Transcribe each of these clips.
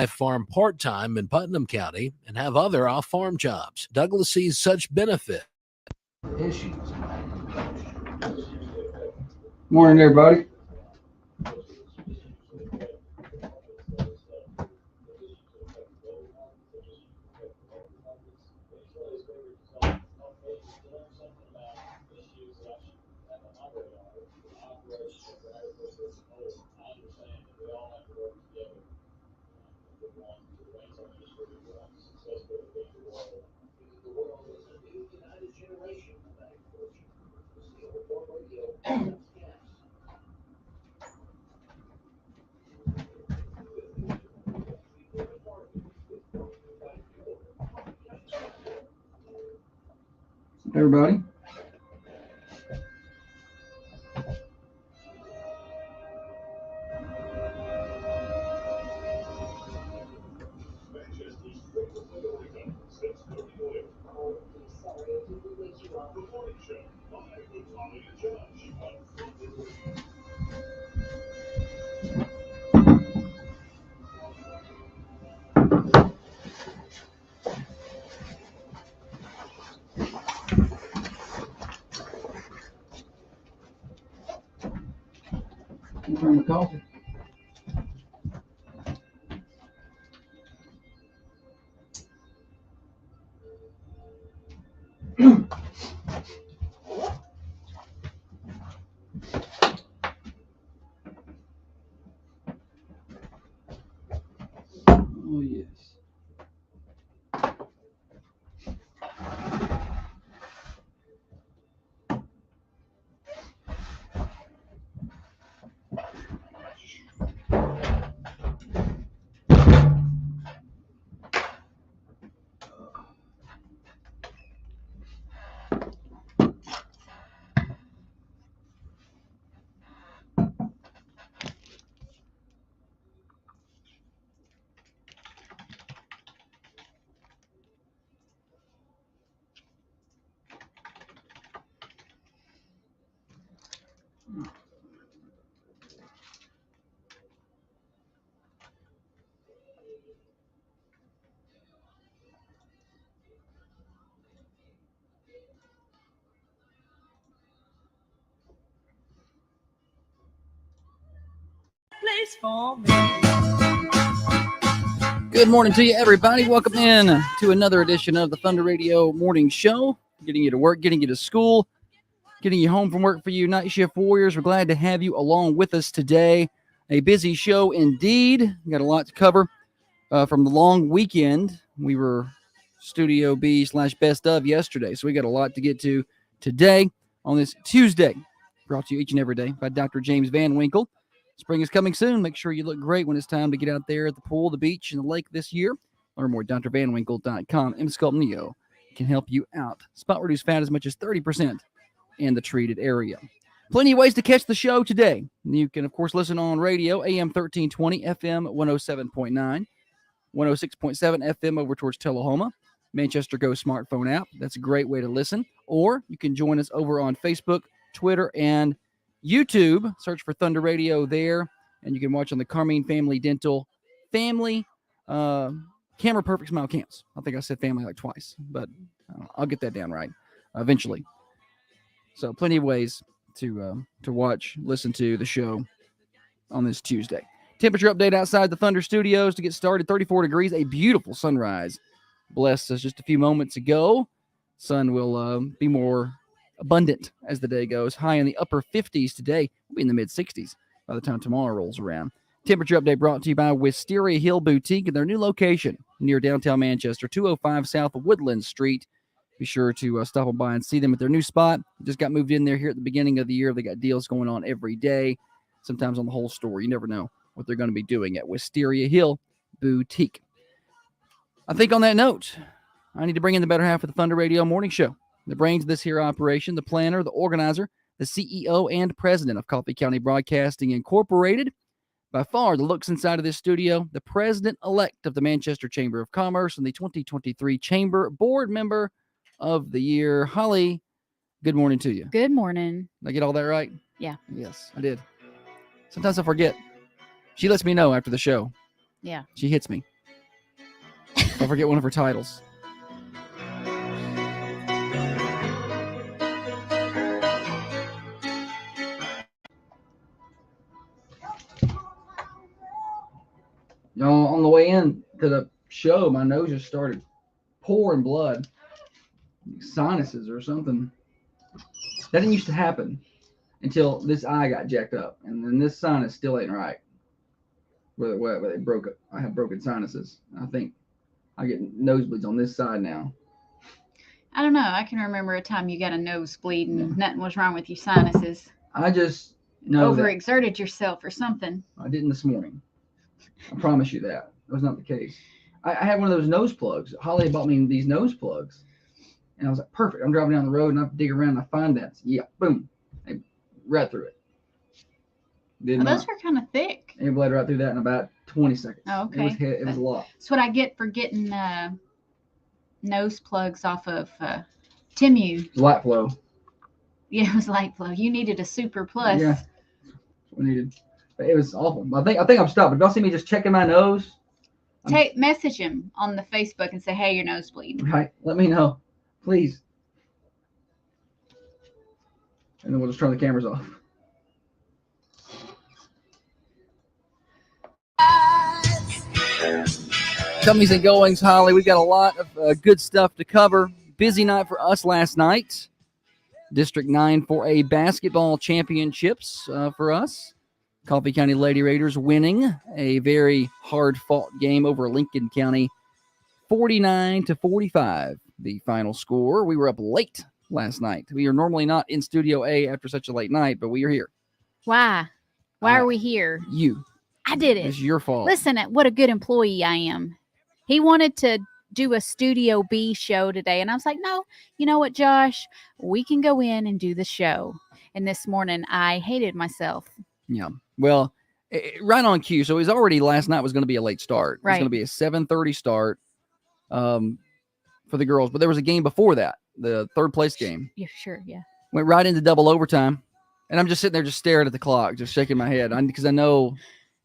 farm part-time in Putnam County and have other off-farm jobs. Douglas sees such benefit. Issues. Morning, everybody. Everybody. From the coffee. Oh, yes. Good morning to you, everybody. Welcome in to another edition of the Thunder Radio Morning Show. Getting you to work, getting you to school, getting you home from work for you night shift warriors. We're glad to have you along with us today. A busy show indeed. We got a lot to cover from the long weekend. We were Studio B/Best of yesterday, so we got a lot to get to today on this Tuesday. Brought to you each and every day by Dr. James Van Winkle. Spring is coming soon. Make sure you look great when it's time to get out there at the pool, the beach, and the lake this year. Learn more at drvanwinkle.com. Emsculpt Neo can help you out. Spot reduce fat as much as 30% in the treated area. Plenty of ways to catch the show today. You can, of course, listen on radio, AM 1320, FM 107.9, 106.7 FM over towards Tullahoma. Manchester Go smartphone app. That's a great way to listen. Or you can join us over on Facebook, Twitter, and YouTube. Search for Thunder Radio there, and you can watch on the Carmine Family Dental Family Camera Perfect Smile Cams. I think I said family like twice, but I'll get that down right eventually. So plenty of ways to watch, listen to the show on this Tuesday. Temperature update outside the Thunder Studios to get started. 34 degrees, a beautiful sunrise blessed us just a few moments ago. Sun will be more abundant as the day goes. High in the upper 50s today. We'll be in the mid-60s by the time tomorrow rolls around. Temperature update brought to you by Wisteria Hill Boutique and their new location near downtown Manchester, 205 south of Woodland Street. Be sure to stop by and see them at their new spot. Just got moved in there here at the beginning of the year. They got deals going on every day, sometimes on the whole store. You never know what they're going to be doing at Wisteria Hill Boutique. I think on that note, I need to bring in the better half of the Thunder Radio Morning Show. The brains of this here operation, the planner, the organizer, the CEO and president of Coffee County Broadcasting Incorporated. By far, the looks inside of this studio, the president-elect of the Manchester Chamber of Commerce and the 2023 Chamber Board Member of the Year. Holly, good morning to you. Good morning. Did I get all that right? Yeah. Yes, I did. Sometimes I forget. She lets me know after the show Yeah. She hits me. I forget one of her titles. You know, on the way in to the show, my nose just started pouring blood, sinuses or something. That didn't used to happen until this eye got jacked up, and then this sinus still ain't right. Where they broke it. I have broken sinuses. I think I get nosebleeds on this side now. I don't know. I can remember a time you got a nosebleed and nothing was wrong with your sinuses. I just know that Overexerted yourself or something. I didn't this morning. I promise you that. That was not the case. I had one of those nose plugs. Holly bought me these nose plugs. And I was like, perfect. I'm driving down the road and I dig around and I find that. Yeah, boom. Right through it. Did Oh, not. those were kind of thick. It bled right through that in about 20 seconds. Oh, okay. It was a lot. That's what I get for getting nose plugs off of Temu. It was light flow. Yeah, it was light flow. You needed a super plus. Yeah. That's what we needed. But it was awful. I think I'm stopped. If y'all see me just checking my nose, Message him on the Facebook and say, hey, your nose bleeding. right, let me know. Please. And then we'll just turn the cameras off. Comings and goings, Holly. We got a lot of good stuff to cover. Busy night for us last night. District 9 4A basketball championships for us. Coffee County Lady Raiders winning a very hard-fought game over Lincoln County, 49-45. The final score. We were up late last night. We are normally not in Studio A after such a late night, but we are here. Why? Why are we here? You. I did it. It's your fault. Listen, what a good employee I am. He wanted to do a Studio B show today. And I was like, no, you know what, Josh? We can go in and do the show. And this morning, I hated myself. Yeah. Well, right on cue. So it was already last night was going to be a late start. Right. It was going to be a 7:30 start for the girls. But there was a game before that, the third place game. Yeah, sure. Yeah. Went right into double overtime. And I'm just sitting there just staring at the clock, just shaking my head because I know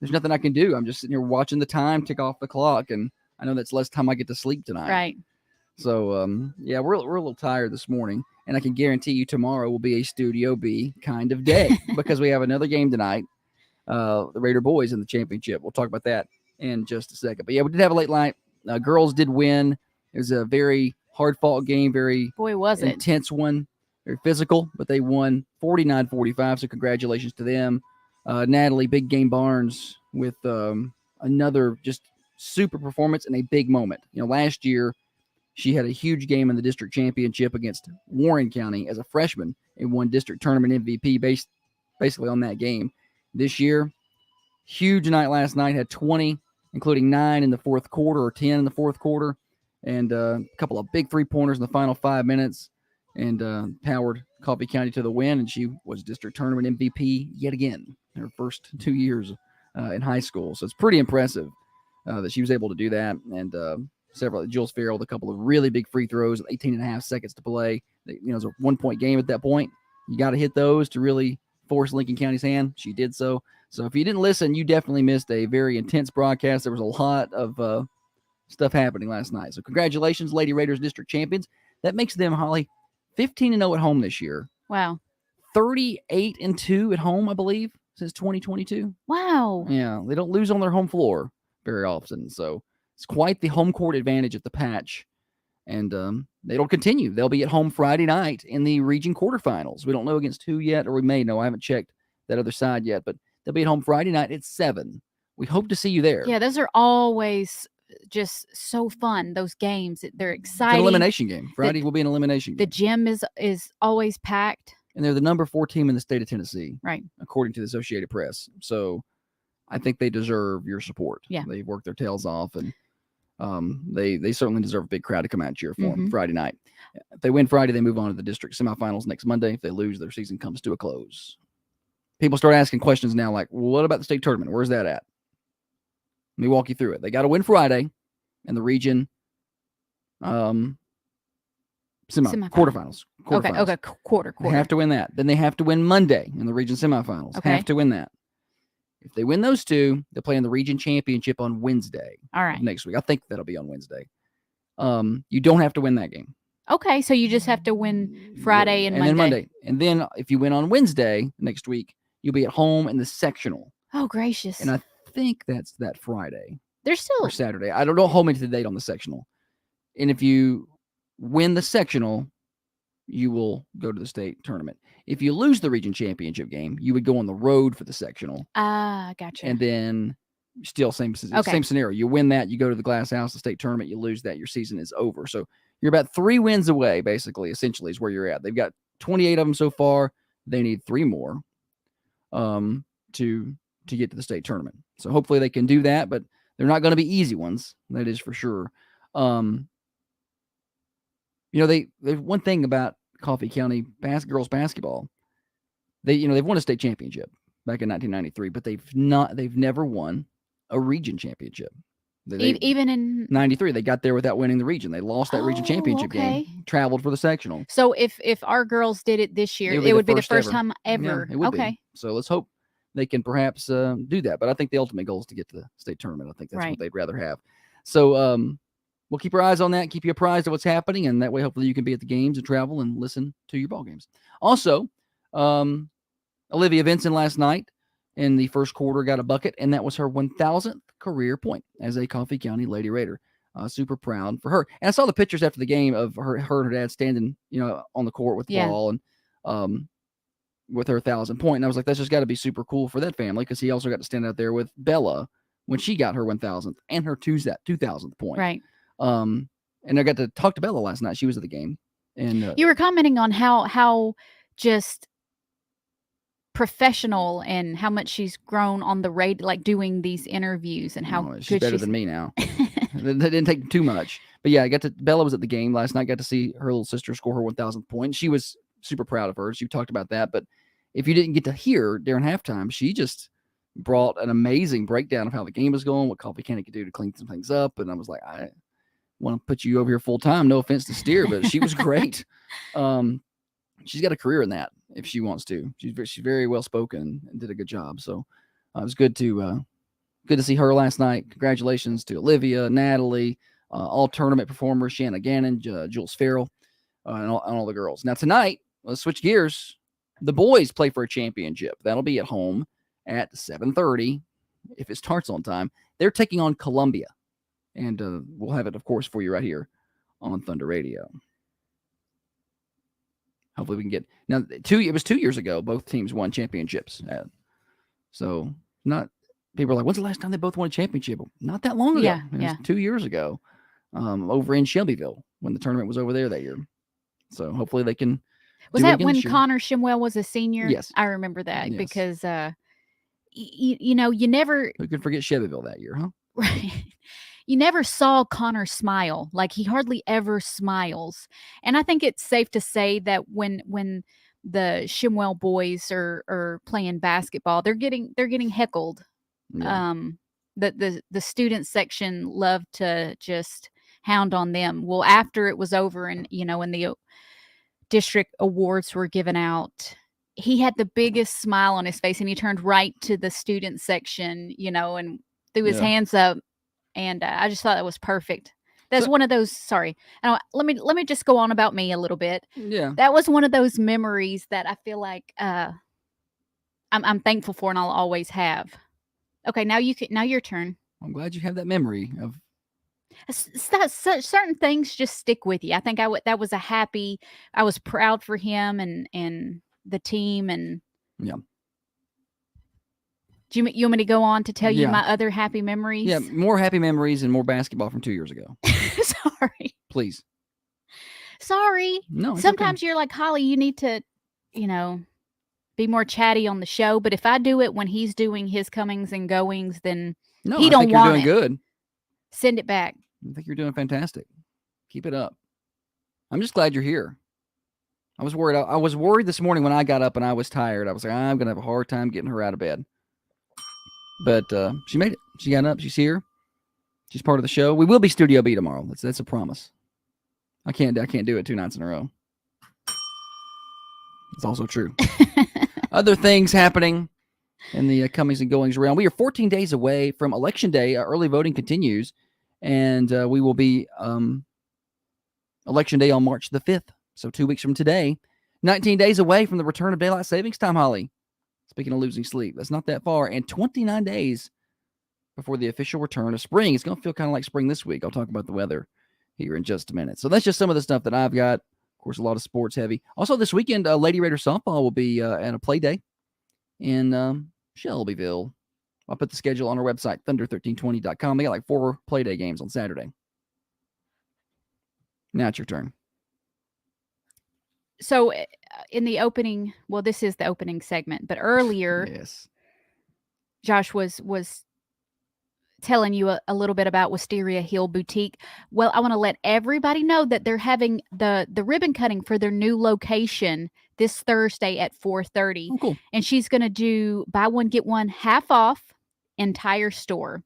there's nothing I can do. I'm just sitting here watching the time tick off the clock. And I know that's less time I get to sleep tonight. Right. So, yeah, we're a little tired this morning. And I can guarantee you tomorrow will be a Studio B kind of day because we have another game tonight. The Raider boys in the championship. We'll talk about that in just a second. But yeah, we did have a late night. Girls did win. It was a very hard-fought game, very Boy, was it. intense one, very physical, but they won 49-45, so congratulations to them. Natalie Big Game Barnes with another just super performance and a big moment. You know, last year she had a huge game in the district championship against Warren County as a freshman and won district tournament MVP basically on that game. This year, huge night last night, had 20, including 9 in the fourth quarter or 10 in the fourth quarter, and a couple of big three-pointers in the final 5 minutes, and powered Coffee County to the win, and she was district tournament MVP yet again in her first 2 years in high school. So it's pretty impressive that she was able to do that, and several, Jules Farrell, with a couple of really big free throws, 18 and a half seconds to play. You know, it was a 1-point game at that point. You got to hit those to really force Lincoln County's hand. She did so. So if you didn't listen, you definitely missed a very intense broadcast. There was a lot of stuff happening last night. So congratulations, Lady Raiders district champions. That makes them, Holly, 15-0 at home this year. Wow. 38-2 at home, I believe, since 2022. Wow. Yeah, they don't lose on their home floor very often. So it's quite the home court advantage at the Patch. And it'll continue. They'll be at home Friday night in the region quarterfinals. We don't know against who yet, or we may know. I haven't checked that other side yet, but they'll be at home Friday night at 7. We hope to see you there. Yeah, those are always just so fun. Those games, they're It's exciting. an elimination game. Friday will be an elimination The game. gym is always packed. And they're the number 4 team in the state of Tennessee, Right. according to the Associated Press. So I think they deserve your support. Yeah. They've worked their tails off, and they certainly deserve a big crowd to come out and cheer for them Friday night. If they win Friday, they move on to the district semifinals next Monday. If they lose, their season comes to a close. People start asking questions now like, well, what about the state tournament? Where's that at? Let me walk you through it. They got to win Friday in the region quarterfinals. Okay. Quarter. They have to win that. Then they have to win Monday in the region semifinals. Okay. Have to win that. If they win those two, they're playing the region championship on Wednesday All of right. next week. I think that'll be on Wednesday. You don't have to win that game. Okay, so you just have to win Friday and then Monday. And then if you win on Wednesday next week, you'll be at home in the sectional. Oh, gracious. And I think that's that Friday They're still or Saturday. I don't hold me to the date on the sectional. And if you win the sectional, you will go to the state tournament. If you lose the region championship game, you would go on the road for the sectional. gotcha. And then still same scenario. You win that, you go to the Glass House, the state tournament, you lose that, your season is over. So you're about 3 wins away, basically, essentially, is where you're at. They've got 28 of them so far. They need 3 more to get to the state tournament. So hopefully they can do that, but they're not going to be easy ones. That is for sure. There's one thing about Coffee County girls basketball. They've won a state championship back in 1993, but they've never won a region championship. Even in 93, they got there without winning the region. They lost that region championship game, traveled for the sectional. So if our girls did it this year, it would be the first time ever. Yeah, it would okay. be. So let's hope they can perhaps do that. But I think the ultimate goal is to get to the state tournament. I think that's what they'd rather have. So we'll keep our eyes on that, keep you apprised of what's happening, and that way hopefully you can be at the games and travel and listen to your ball games. Also, Olivia Vinson last night in the first quarter got a bucket, and that was her 1,000th career point as a Coffee County Lady Raider. Super proud for her. And I saw the pictures after the game of her and her dad standing, on the court with the ball and with her 1,000 point. And I was like, that's just got to be super cool for that family, because he also got to stand out there with Bella when she got her 1,000th and her 2,000th point. Right. And I got to talk to Bella last night. She was at the game, and you were commenting on how just professional and how much she's grown on the radio, like doing these interviews, and how she's good better than me now. That didn't take too much, but yeah, Bella was at the game last night. Got to see her little sister score her 1,000th point. She was super proud of her. She talked about that, but if you didn't get to hear during halftime, she just brought an amazing breakdown of how the game was going, what Coffee County could do to clean some things up. And I was like, I want to put you over here full time. No offense to Steer, but she was great. She's got a career in that if she wants to. She's very well spoken and did a good job. So it was good to see her last night. Congratulations to Olivia, Natalie, all tournament performers, Shanna Gannon, Jules Farrell, and all the girls. Now tonight, let's switch gears. The boys play for a championship. That'll be at home at 7:30 if it starts on time. They're taking on Columbia, and we'll have it, of course, for you right here on Thunder Radio. Hopefully we can get now. It was 2 years ago. Both teams won championships. So not people are like, when's the last time they both won a championship? Not that long ago. Yeah, it was 2 years ago, over in Shelbyville when the tournament was over there that year. So hopefully they can. Was that when Connor Shimwell was a senior? Yes, I remember that because you never. Who could forget Shelbyville that year, huh? Right. You never saw Connor smile. Like, he hardly ever smiles. And I think it's safe to say that when the Shimwell boys are playing basketball, they're getting heckled. Yeah. The student section loved to just hound on them. Well, after it was over and when the district awards were given out, he had the biggest smile on his face, and he turned right to the student section, and threw his hands up. And I just thought that was perfect. That's one of those. Sorry, let me just go on about me a little bit. Yeah, that was one of those memories that I feel like I'm thankful for, and I'll always have. Okay, now your turn. I'm glad you have that memory of. Certain things just stick with you. I think that was I was proud for him and the team, and yeah. Do you want me to go on to tell you my other happy memories? Yeah, more happy memories and more basketball from 2 years ago. Sorry. Please. Sorry. No. Sometimes you're like, Holly, you need to, be more chatty on the show. But if I do it when he's doing his comings and goings, then he don't want it. You're doing good. Send it back. I think you're doing fantastic. Keep it up. I'm just glad you're here. I was worried. I was worried this morning when I got up and I was tired. I was like, I'm going to have a hard time getting her out of bed. But she made it. She got up. She's here. She's part of the show. We will be Studio B tomorrow. That's a promise. I can't do it 2 nights in a row. It's also true. Other things happening. and the comings and goings around. We are 14 days away from Election Day. Early voting continues, and we will be Election Day on March the 5th. So 2 weeks from today, 19 days away from the return of daylight savings time, Holly. Speaking of losing sleep, that's not that far. And 29 days before the official return of spring. It's going to feel kind of like spring this week. I'll talk about the weather here in just a minute. So that's just some of the stuff that I've got. Of course, a lot of sports heavy. Also, this weekend, Lady Raider softball will be at a play day in Shelbyville. I'll put the schedule on our website, thunder1320.com. They got like 4 play day games on Saturday. Now it's your turn. So in the opening, well, this is the opening segment, but earlier, Yes. Josh was telling you a little bit about Wisteria Hill Boutique. Well, I want to let everybody know that they're having the ribbon cutting for their new location this Thursday at 4:30. Oh, cool. And she's going to do buy one, get one half off entire store.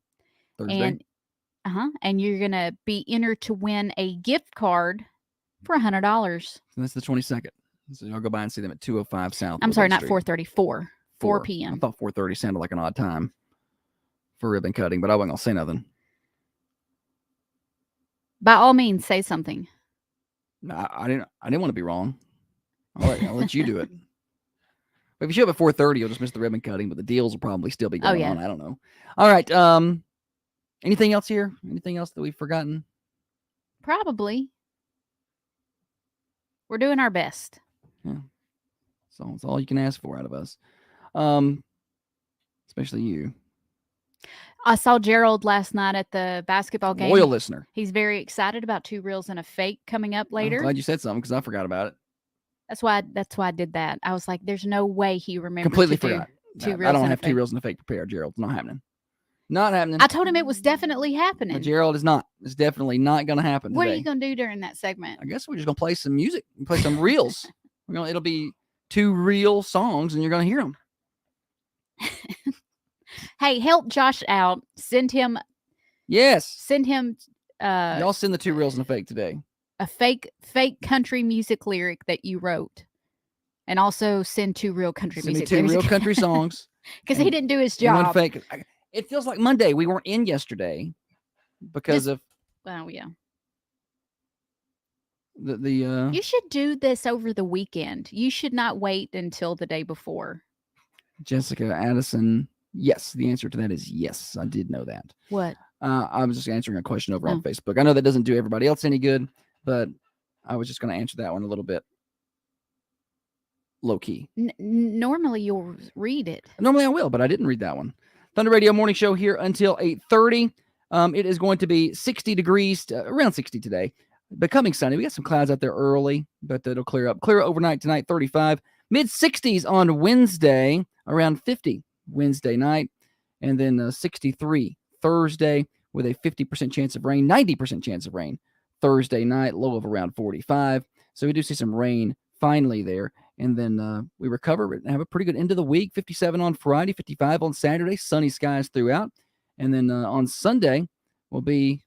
Thursday. And you're going to be entered to win a gift card for $100. So that's the 22nd. So I'll go by and see them at 205 South. I'm sorry, Woodland not Street. 4:30, 4 I p.m. thought 4:30 sounded like an odd time for ribbon cutting, but I wasn't going to say nothing. By all means, say something. No, I didn't want to be wrong. All right, I'll let you do it. But if you show up at 4:30, you'll just miss the ribbon cutting, but the deals will probably still be going on. I don't know. All right. Anything else here? Anything else that we've forgotten? Probably. We're doing our best. Yeah. So it's all you can ask for out of us. Especially you. I saw Gerald last night at the basketball game. Loyal listener. He's very excited about Two Reels and a Fake coming up later. I'm glad you said something because I forgot about it. That's why I did that. I was like, there's no way he remembered. Completely to do forgot. Two I Reels don't and a have Fake. 2 reels and a fake prepared, Gerald. It's not happening. Not happening. I told him it was definitely happening. But Gerald, is not. It's definitely not going to happen What today. are you going to do during that segment? I guess we're just going to play some music. Play some reels. It'll be 2 real songs, and you're going to hear them. Hey, help Josh out. Send him. Yes. Y'all send the 2 reels and a fake today. A fake country music lyric that you wrote, and also send 2 real country Send me music. 2 real country songs. Because he didn't do his and 1 job. fake. It feels like Monday. We weren't in yesterday because of Oh yeah. the You should do this over the weekend. You should not wait until the day before. Jessica Addison. Yes, the answer to that is yes. I did know that. What? I was just answering a question over on Facebook. I know that doesn't do everybody else any good, but I was just going to answer that one a little bit low key. Normally you'll read it. Normally I will, but I didn't read that one. Thunder Radio Morning Show here until 8:30. It is going to be 60 degrees, around 60 today. Becoming sunny. We got some clouds out there early, but it'll clear up. Clear overnight tonight, 35. Mid-60s on Wednesday, around 50 Wednesday night, and then 63 Thursday with a 50% chance of rain, 90% chance of rain Thursday night, low of around 45. So we do see some rain finally there. And then we recover and have a pretty good end of the week. 57 on Friday, 55 on Saturday, sunny skies throughout. And then on Sunday will be,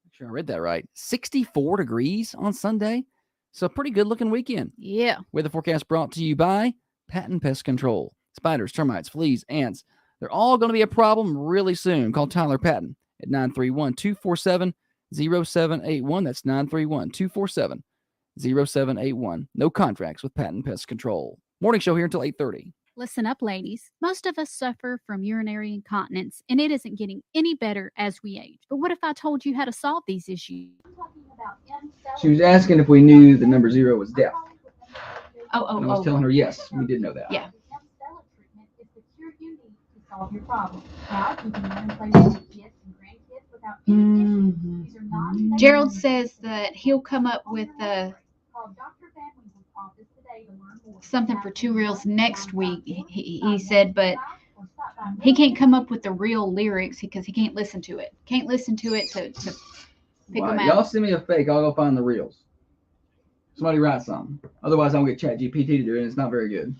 make sure I read that right, 64 degrees on Sunday. So pretty good looking weekend. Yeah. Weather forecast brought to you by Patton Pest Control. Spiders, termites, fleas, ants. They're all going to be a problem really soon. Call Tyler Patton at 931-247-0781. That's 931-247-0781. No contracts with Patton Pest Control. Morning show here until 8:30. Listen up, ladies. Most of us suffer from urinary incontinence, and it isn't getting any better as we age. But what if I told you how to solve these issues? She was asking if we knew the number 0 was death. Oh. And I was telling her, yes, we did know that. Yeah. Solve your problem. Now you can learn and play with your kids and grandkids without any issues. These are non- Gerald says that he'll come up with Call Dr. Van Winkle's office today to learn more. something for 2 reels next week, he said, but he can't come up with the real lyrics because he can't listen to it. Can't listen to it to pick them Y'all out. send me a fake. I'll go find the reels. Somebody write something. Otherwise, I'll get ChatGPT to do it, and it's not very good.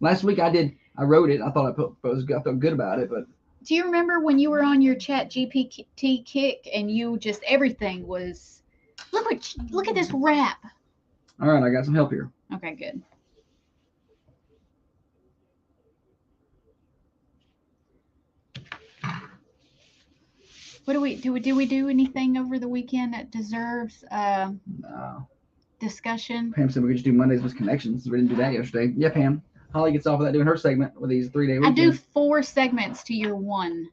Last week I wrote it. I thought I felt good about it, but Do you remember when you were on your Chat GPT kick and you just everything was look at this rap. all right, I got some help here. Okay, good. What do we do anything over the weekend that deserves No. discussion? Pam said we could just do Mondays with connections. We didn't do that yesterday. Yeah, Pam. Holly gets off of that doing her segment with these 3-day I weekends. do 4 segments to your 1.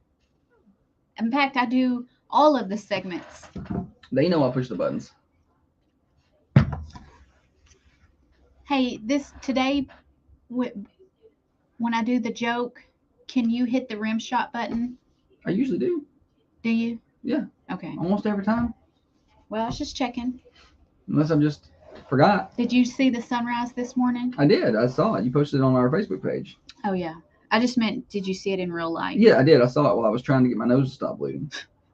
In fact, I do all of the segments. They know I push the buttons. Hey, today, when I do the joke, can you hit the rim shot button? I usually do. Do you? Yeah. Okay. Almost every time. Well, I was just checking. Unless I'm just forgot. Did you see the sunrise this morning? I did. I saw it. You posted it on our Facebook page. Oh, yeah. I just meant, did you see it in real life? Yeah, I did. I saw it while I was trying to get my nose to stop bleeding.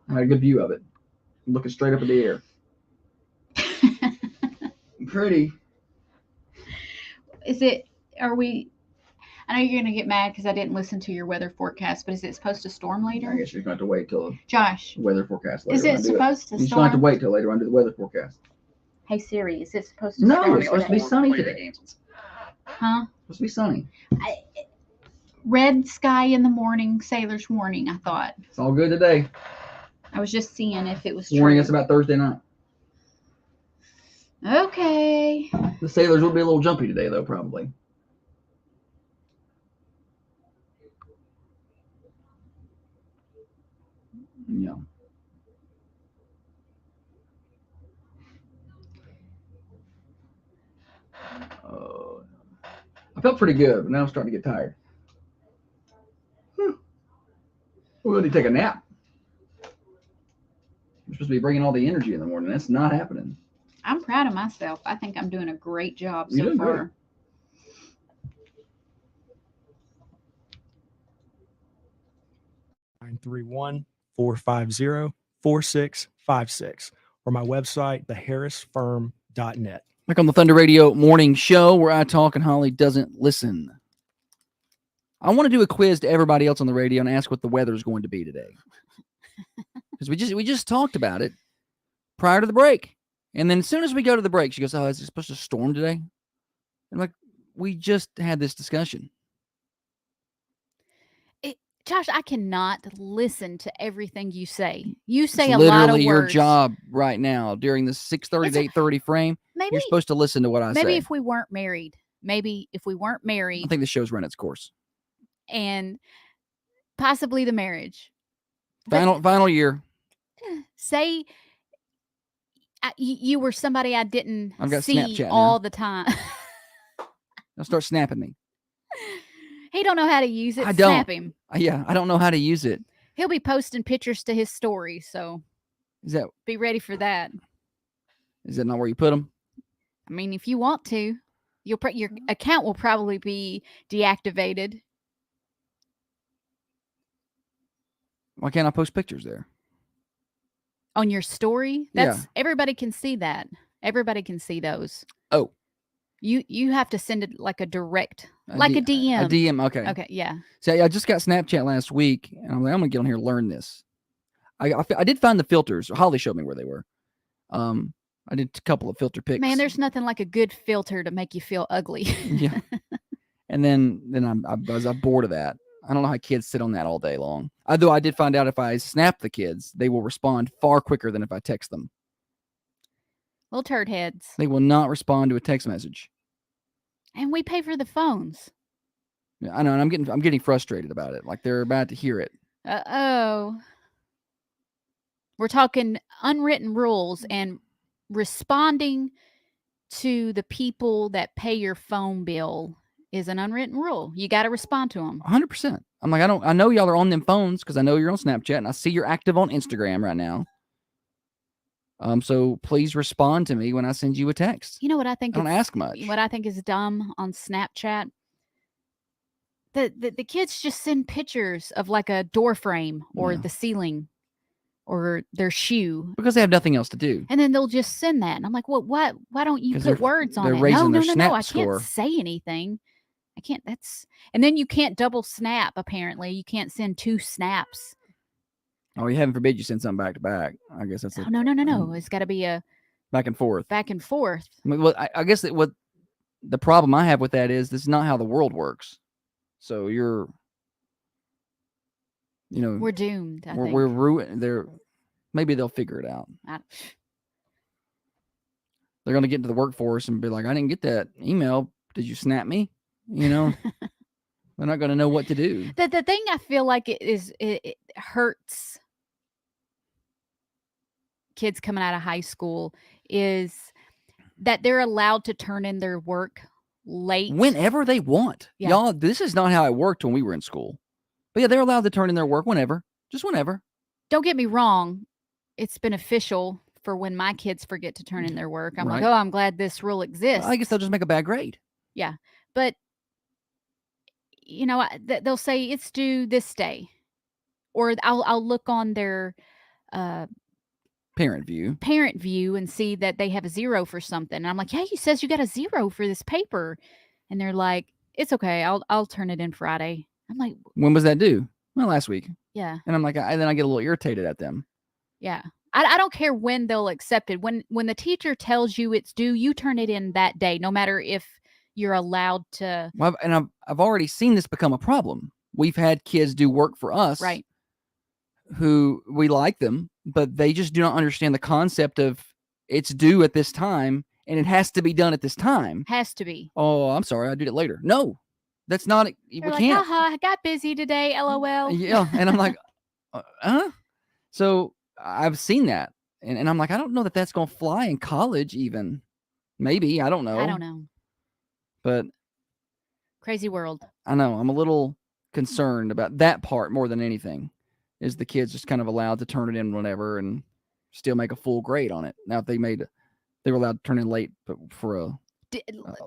I had a good view of it. Looking straight up at the air. Pretty. I know you're going to get mad because I didn't listen to your weather forecast, but is it supposed to storm I later? guess you're going to have to wait till the Josh, weather forecast later. is it supposed to You're just going to have to storm? wait till later on to do the weather forecast. Hey Siri, is it supposed to No, storm? it's supposed to be sunny today. Huh? It's supposed to be sunny. Red sky in the morning, sailor's warning, I thought. It's all good today. I was just seeing if it was Warning true. us about Thursday night. Okay. The sailors will be a little jumpy today, though, probably. Yeah. I felt pretty good, but now I'm starting to get tired. We're going to take a nap. We're supposed to be bringing all the energy in the morning. That's not happening. I'm proud of myself. I think I'm doing a great job You're so doing far. great. 931-450-4656 or my website, theharrisfirm.net. Back on the Thunder Radio morning show where I talk and Holly doesn't listen. I want to do a quiz to everybody else on the radio and ask what the weather is going to be today. Because we just talked about it prior to the break. And then as soon as we go to the break, she goes, "Oh, is it supposed to storm today?" I'm like, we just had this discussion. Josh, I cannot listen to everything you say. You say It's a lot of literally your words. job right now during the 6:30 to 8:30 frame. Maybe You're supposed to listen to what I say. if we weren't married. Maybe if we weren't I married think the show's run its course. and possibly the marriage. But Final year. say you were somebody I didn't I've got see Snapchat all now. the time. They'll start snapping me. He don't know how to use it. I don't. Snap him. Yeah, I don't know how to use it. He'll be posting pictures to his story, so Is that be ready for that. not where you put them? I mean, if you want to, your account will probably be deactivated. Why can't I post pictures there? On your story. Yeah. Everybody can see that. Everybody can see those. Oh. You have to send it like a direct, like a DM. A DM, okay. Okay, yeah. So I just got Snapchat last week, and I'm like, I'm gonna get on here and learn this. I did find the filters. Holly showed me where they were. I did a couple of filter picks. Man, there's nothing like a good filter to make you feel ugly. Yeah. And then I was bored of that. I don't know how kids sit on that all day long. Although I did find out if I snap the kids, they will respond far quicker than if I text them. Little turd heads. They will not respond to a text message. And we pay for the phones. Yeah, I know, and I'm getting frustrated about it. Like they're about to hear it. Uh-oh. We're talking unwritten rules and responding to the people that pay your phone bill is an unwritten rule. You got to respond to them. 100%. I'm like, I know y'all are on them phones because I know you're on Snapchat and I see you're active on Instagram right now. So please respond to me when I send you a text. You know what I think? I don't ask much. What I think is dumb on Snapchat. The kids just send pictures of like a door frame or Yeah. the ceiling or their shoe. Because they have nothing else to do. And then they'll just send that. And I'm like, well, why don't you 'Cause put words on they're it? raising No, their no, snap I score. can't say anything. I can't. And then you can't double snap, apparently. You can't send 2 snaps. Oh, you heaven forbid you send something back to back. I guess that's Oh, no. It's got to be a back and forth. back and forth. I mean, I guess that what the problem I have with that is this is not how the world works. So we're We're doomed, I think. we're ruined. Maybe they'll figure it out. I- They're going to get into the workforce and be like, I didn't get that email. Did you snap me? You know, they're not going to know what to do. The thing I feel like it hurts kids coming out of high school is that they're allowed to turn in their work late. Whenever they want. Yeah. Y'all, this is not how it worked when we were in school. But yeah, they're allowed to turn in their work whenever. Just whenever. Don't get me wrong, it's beneficial for when my kids forget to turn in their work. I'm like, Right. oh, I'm glad this rule exists. I guess they'll just make a bad grade. But you know, they'll say it's due this day, or I'll look on their Parent view. parent view and see that they have a 0 for something. And I'm like, yeah, he says you got a 0 for this paper, and they're like, it's okay, I'll turn it in Friday. I'm like, When was that due? Well, last week. yeah, And I'm like, then I get a little irritated at them. yeah. I don't care when they'll accept it. When the teacher tells you it's due, you turn it in that day, no matter if you're allowed to. Well, I've already seen this become a problem. We've had kids do work for us, Right. who we like them, but they just do not understand the concept of it's due at this time and it has to be done at this time. Has to be. Oh, I'm sorry, I did it later. No, that's not. We They're like, can't. haha, I got busy today, LOL. Yeah, and I'm like, huh? So I've seen that, and I'm like, I don't know that that's gonna fly in college. Even maybe I don't know. I don't know. But Crazy world. I know I'm a little concerned about that part more than anything. Is the kids just kind of allowed to turn it in whenever and still make a full grade on it? Now, if they were allowed to turn in late, but for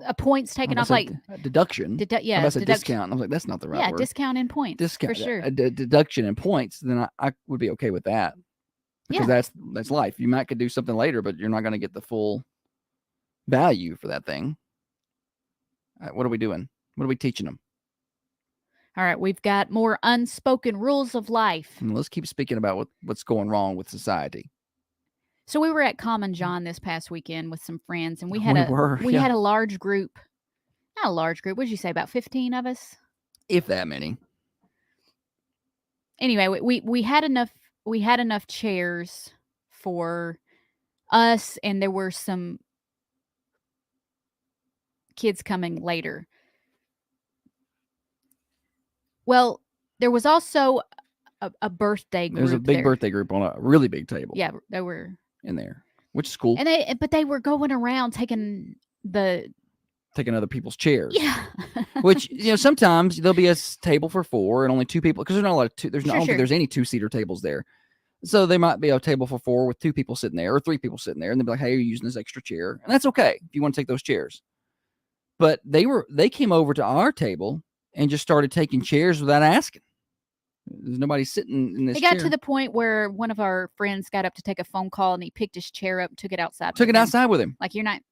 A point's taken I off, said like a deduction. yeah, I said deduction. discount. I was like, that's not the right Yeah, word. discount in points. Discount for sure. a deduction in points. Then I would be okay with that because Yeah. that's life. You might could do something later, but you're not going to get the full value for that thing. What are we doing? What are we teaching them? All right, we've got more unspoken rules of life. And let's keep speaking about what's going wrong with society. So we were at Common John this past weekend with some friends, and we We had were, we yeah. had a large group. Not a large group. What did you say? About 15 of us. If that many. Anyway, we had enough chairs for us, and there were some kids coming later. Well, there was also a birthday group. There's a big there. birthday group on a really big table. Yeah, there were, In there, which is cool. and they were going around taking the Taking other people's chairs. yeah. Which sometimes there'll be a table for 4 and only 2 people because there's not a lot of two. I don't Sure. think there's any 2-seater tables there. So they might be a table for 4 with 2 people sitting there or 3 people sitting there, and they'll be like, "Hey, you're using this extra chair," and that's okay if you want to take those chairs. But they came over to our table and just started taking chairs without asking. There's nobody sitting in this It got chair. to the point where one of our friends got up to take a phone call, and he picked his chair up, took it outside. Took with it him. outside with him. Like you're not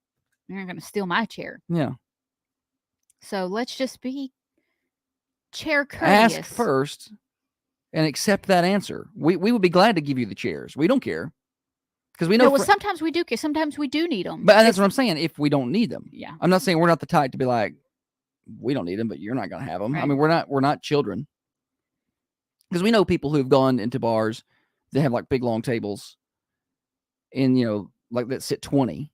going to steal my chair. Yeah. So let's just be chair courteous. Ask first and accept that answer. We would be glad to give you the chairs. We don't care because we know. No, well, sometimes we do care. Sometimes we do need them. But that's what I'm saying. If we don't need them, Yeah. I'm not saying we're not the type to be like, we don't need them, but you're not going to have them. I Right. mean, we're not children because we know people who've gone into bars that have like big long tables, and like that sit 20,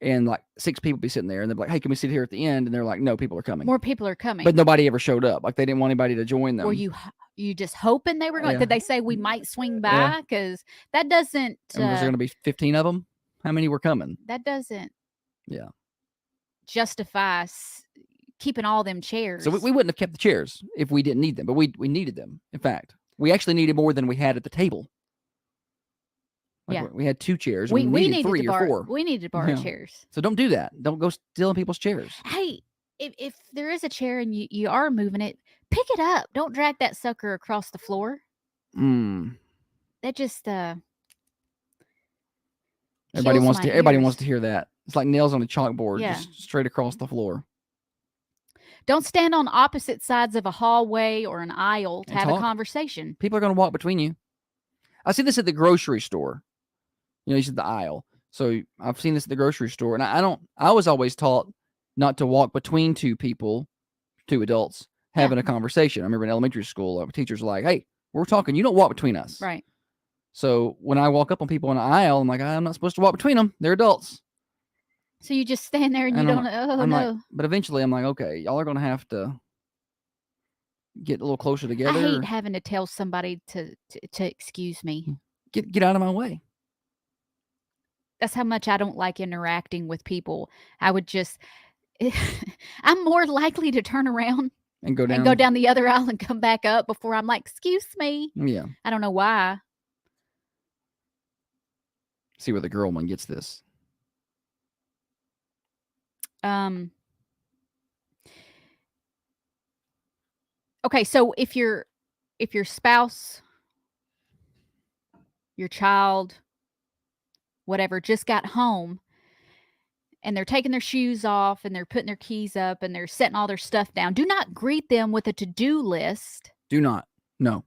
and like 6 people be sitting there, and they're like, "Hey, can we sit here at the end?" And they're like, "No, people are coming." More people are coming. But nobody ever showed up. Like they didn't want anybody to join them. Were you just hoping they were going? Yeah. Did they say we might swing by? Yeah. Because that doesn't. And was there going to be 15 of them? How many were coming? That doesn't. Yeah. Justify keeping all them chairs. So we wouldn't have kept the chairs if we didn't need them, but we needed them. In fact, we actually needed more than we had at the table. Like Yeah. we had 2 chairs. we needed needed 3 to or borrow. 4. We needed to borrow Yeah. chairs. So don't do that. Don't go stealing people's chairs. Hey, if there is a chair and you are moving it, pick it up. Don't drag that sucker across the floor. Mm. That just Everybody kills wants my to. Everybody ears. wants to hear that. It's like nails on a chalkboard, Yeah. just straight across the floor. Don't stand on opposite sides of a hallway or an aisle to And have a talk. conversation. People are going to walk between you. I see this at the grocery store. You said the aisle. So I've seen this at the grocery store, and I was always taught not to walk between 2 people, 2 adults having a conversation. I remember in elementary school, teachers were like, "Hey, we're talking. You don't walk between us." Right. So when I walk up on people in the aisle, I'm like, I'm not supposed to walk between them. They're adults. So you just stand there and you And don't. Oh I'm no! like, but eventually I'm like, okay, y'all are going to have to get a little closer I together. hate having to tell somebody to excuse me. Get out of my way. That's how much I don't like interacting with people. I would just. I'm more likely to turn around And go down. and go down the other aisle and come back up before I'm like, excuse me. Yeah. I don't know why. See where the girl one gets this. Okay, so if your spouse, your child, whatever, just got home and they're taking their shoes off and they're putting their keys up and they're setting all their stuff down, do not greet them with a to-do list. Do not. No.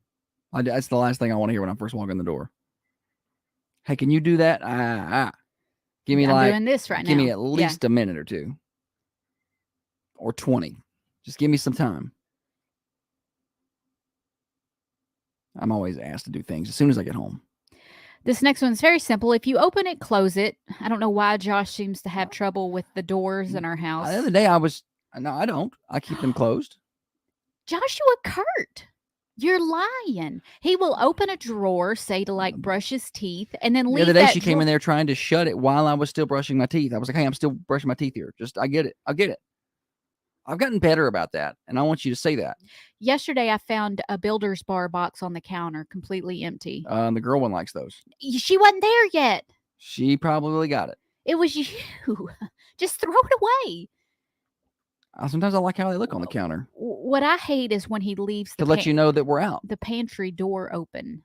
That's the last thing I want to hear when I first walk in the door. Hey, can you do that? Give me I'm doing this right now. Give me at least a minute or two. Or 20. Just give me some time. I'm always asked to do things as soon as I get home. This next one's very simple. If you open it, close it. I don't know why Josh seems to have trouble with the doors in our house. The other day no, I don't. I keep them closed. Joshua Kurt, you're lying. He will open a drawer, say to like brush his teeth, and then leave The other day that she came drawer- in there trying to shut it while I was still brushing my teeth. I was like, hey, I'm still brushing my teeth here. I get it. I get it. I've gotten better about that, and I want you to say that. Yesterday, I found a Builder's Bar box on the counter, completely empty. The girl one likes those. She wasn't there yet. She probably got it. It was you. Just throw it away. Sometimes I like how they look on the counter What I hate is when he leaves to let you know that we're out. the pantry door open.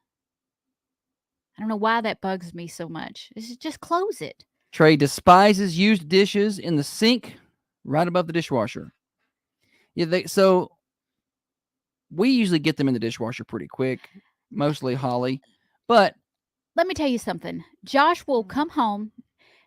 I don't know why that bugs me so much. Just close it. Trey despises used dishes in the sink right above the dishwasher. Yeah, so we usually get them in the dishwasher pretty quick, mostly Holly. But let me tell you something. Josh will come home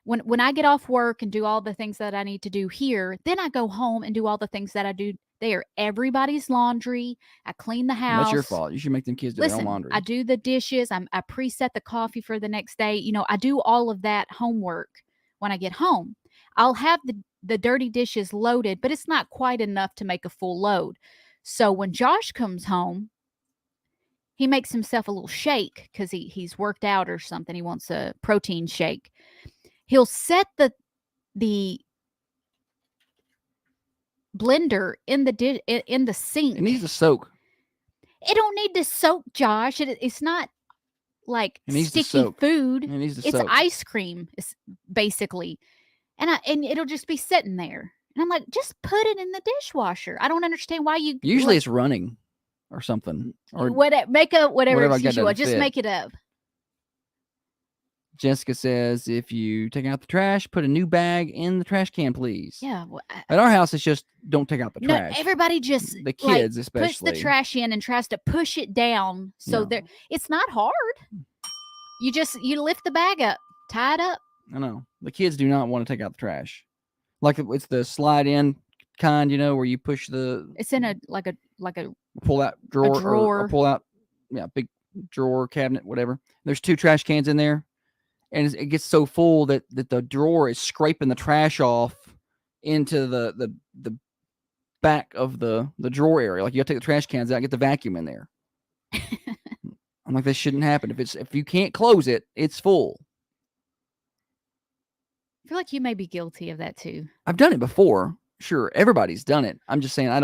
when I get off work and do all the things that I need to do here. Then I go home and do all the things that I do there. Everybody's laundry. I clean the house. That's your fault. You should make them kids do their own laundry. I do the dishes. I preset the coffee for the next day. You know, I do all of that homework when I get home. I'll have the dirty dishes loaded, but it's not quite enough to make a full load. So when Josh comes home, he makes himself a little shake because he's worked out or something. He wants a protein shake. He'll set the blender in the sink. It needs to soak. It don't need to soak, Josh. It's not like It needs to sticky soak. food. It needs to It's soak. ice cream, basically. And it'll just be sitting there. And I'm like, just put it in the dishwasher. I don't understand why you Usually it's running or something. Or make up whatever whatever I excuse got you want. doesn't Just fit. make it up. Jessica says, if you take out the trash, put a new bag in the trash can, please. Yeah. At our house, it's just don't take out the No, trash. everybody just The kids, puts especially. the trash in and tries to push it down. So Yeah. there, it's not hard. You lift the bag up, tie it up. I know. The kids do not want to take out the trash. Like it's the slide in kind, where you push the It's in a like a pull out drawer, drawer. Or pull out, big drawer, cabinet, whatever. There's 2 trash cans in there, and it gets so full that the drawer is scraping the trash off into the back of the drawer area. Like you got to take the trash cans out, get the vacuum in there. I'm like, this shouldn't happen. If you can't close it, it's full. I feel like you may be guilty of that too. I've done it before. Sure, everybody's done it. I'm just saying I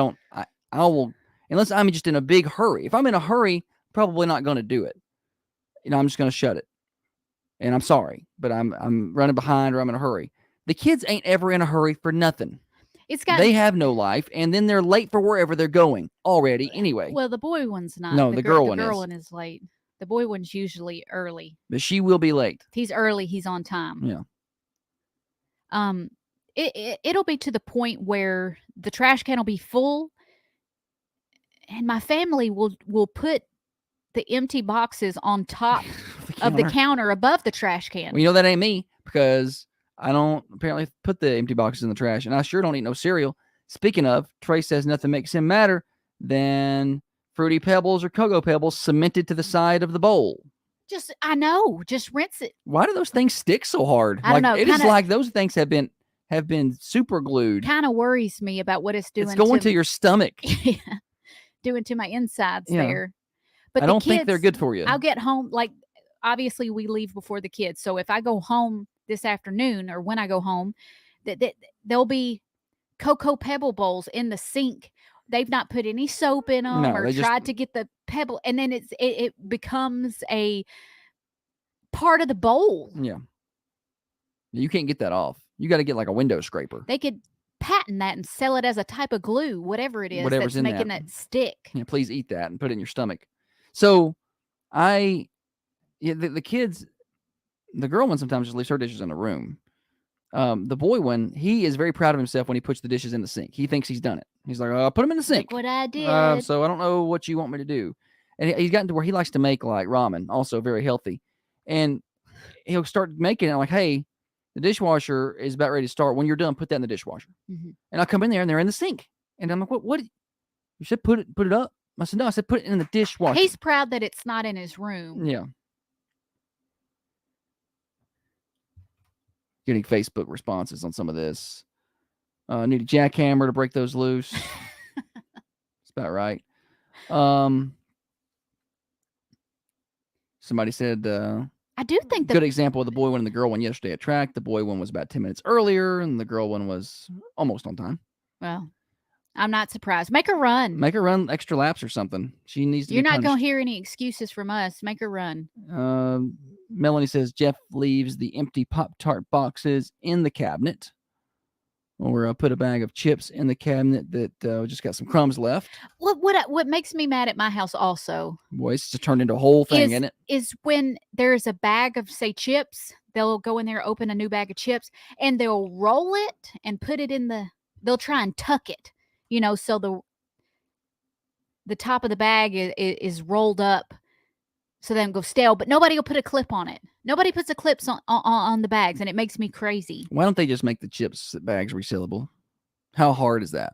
will, unless I'm just in a big hurry. If I'm in a hurry, probably not going to do it. I'm just going to shut it. And I'm sorry, but I'm running behind or I'm in a hurry. The kids ain't ever in a hurry for nothing. They have no life, and then they're late for wherever they're going already anyway. Well, the boy one's not. No, the girl one The girl is. one is late. The boy one's usually early. But she will be late. If he's early, he's on time. Yeah. It'll be to the point where the trash can will be full, and my family will put the empty boxes on top of the counter above the trash can. Well, that ain't me because I don't apparently put the empty boxes in the trash, and I sure don't eat no cereal. Speaking of, Trey says nothing makes him madder than Fruity Pebbles or Cocoa Pebbles cemented to the side of the bowl. I know, just rinse it. Why do those things stick so hard? I don't know, It is kinda- like those things have been super glued. Kind of worries me about what it's doing. It's going to your stomach. Yeah, doing to my insides Yeah. there. But I the don't think they're kids, good for you. I'll get home, like, obviously we leave before the kids. So if I go home this afternoon or when I go home, there'll be Cocoa Pebble bowls in the sink. They've not put any soap in them No, or they just- tried to get the pebble. And then it becomes a part of the bowl. Yeah. You can't get that off. You got to get like a window scraper. They could patent that and sell it as a type of glue, whatever it is Whatever's that's in making that. it stick. Yeah, please eat that and put it in your stomach. So the kids, the girl one sometimes just leaves her dishes in the room. The boy one, he is very proud of himself when he puts the dishes in the sink. He thinks he's done it. He's like, "I'll put them in the sink." Look what I did. So I don't know what you want me to do. And he's gotten to where he likes to make like ramen, also very healthy. And he'll start making it. I'm like, "Hey, the dishwasher is about ready to start. When you're done, put that in the dishwasher." Mhm. And I'll come in there and they're in the sink. And I'm like, "What? You said put it up." I said, "No, I said put it in the dishwasher." He's proud that it's not in his room. Yeah. Getting Facebook responses on some of this. Need a jackhammer to break those loose. That's about right. Somebody said, I do think good example of the boy one and the girl one yesterday at track. The boy one was about 10 minutes earlier, and the girl one was almost on time. well, I'm not surprised. Make her run. Make her run extra laps or something. She needs to You're be not going to punished. hear any excuses from us. Make her run. Melanie says Jeff leaves the empty Pop-Tart boxes in the cabinet. Or put a bag of chips in the cabinet that just got some crumbs left. What makes me mad at my house also Boy, it's just turned into a whole thing, isn't it? is when there's a bag of, say, chips, they'll go in there, open a new bag of chips, and they'll roll it and put it in they'll try and tuck it, so the top of the bag is rolled up so they don't go stale, but nobody will put a clip on it. Nobody puts the clips on the bags, and it makes me crazy. Why don't they just make the chips bags resealable? How hard is that?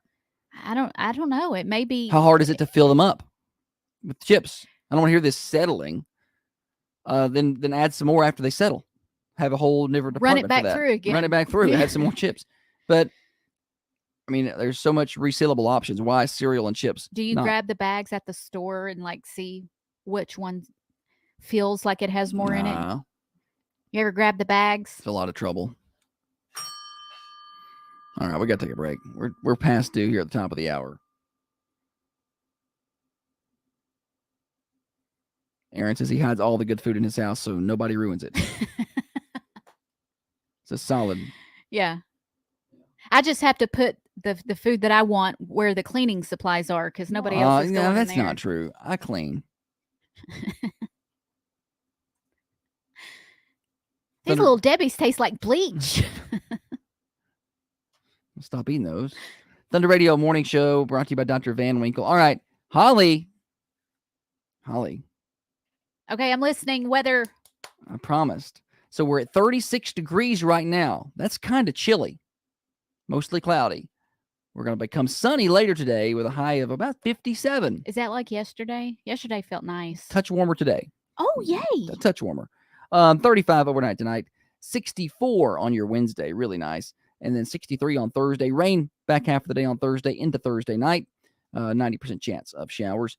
I don't know. It may be. How hard is it to fill them up with chips? I don't want to hear this settling. Then add some more after they settle. Have a whole different Run department it back for that. through again. Run it back through. Yeah. Add some more chips. But I mean, there's so much resealable options. Why cereal and chips? Do you not? grab the bags at the store and see which one feels like it has more in it? Nah, You ever grab the bags? it's a lot of trouble. All right, we got to take a break. We're past due here at the top of the hour. Aaron says he hides all the good food in his house so nobody ruins it. It's a solid. Yeah. I just have to put the food that I want where the cleaning supplies are because nobody else is going no, in that's there. not true. I clean. These Thunder- little Debbie's taste like bleach. Stop eating those. Thunder Radio Morning Show brought to you by Dr. Van Winkle. All right, Holly. Okay, I'm listening. Weather. I promised. So we're at 36 degrees right now. That's kind of chilly. Mostly cloudy. We're going to become sunny later today with a high of about 57. Is that like yesterday? Yesterday felt nice. Touch warmer today. Oh, yay. A touch warmer. 35 overnight tonight. 64 on your Wednesday. Really nice. And then 63 on Thursday. Rain back half of the day on Thursday into Thursday night. 90% chance of showers.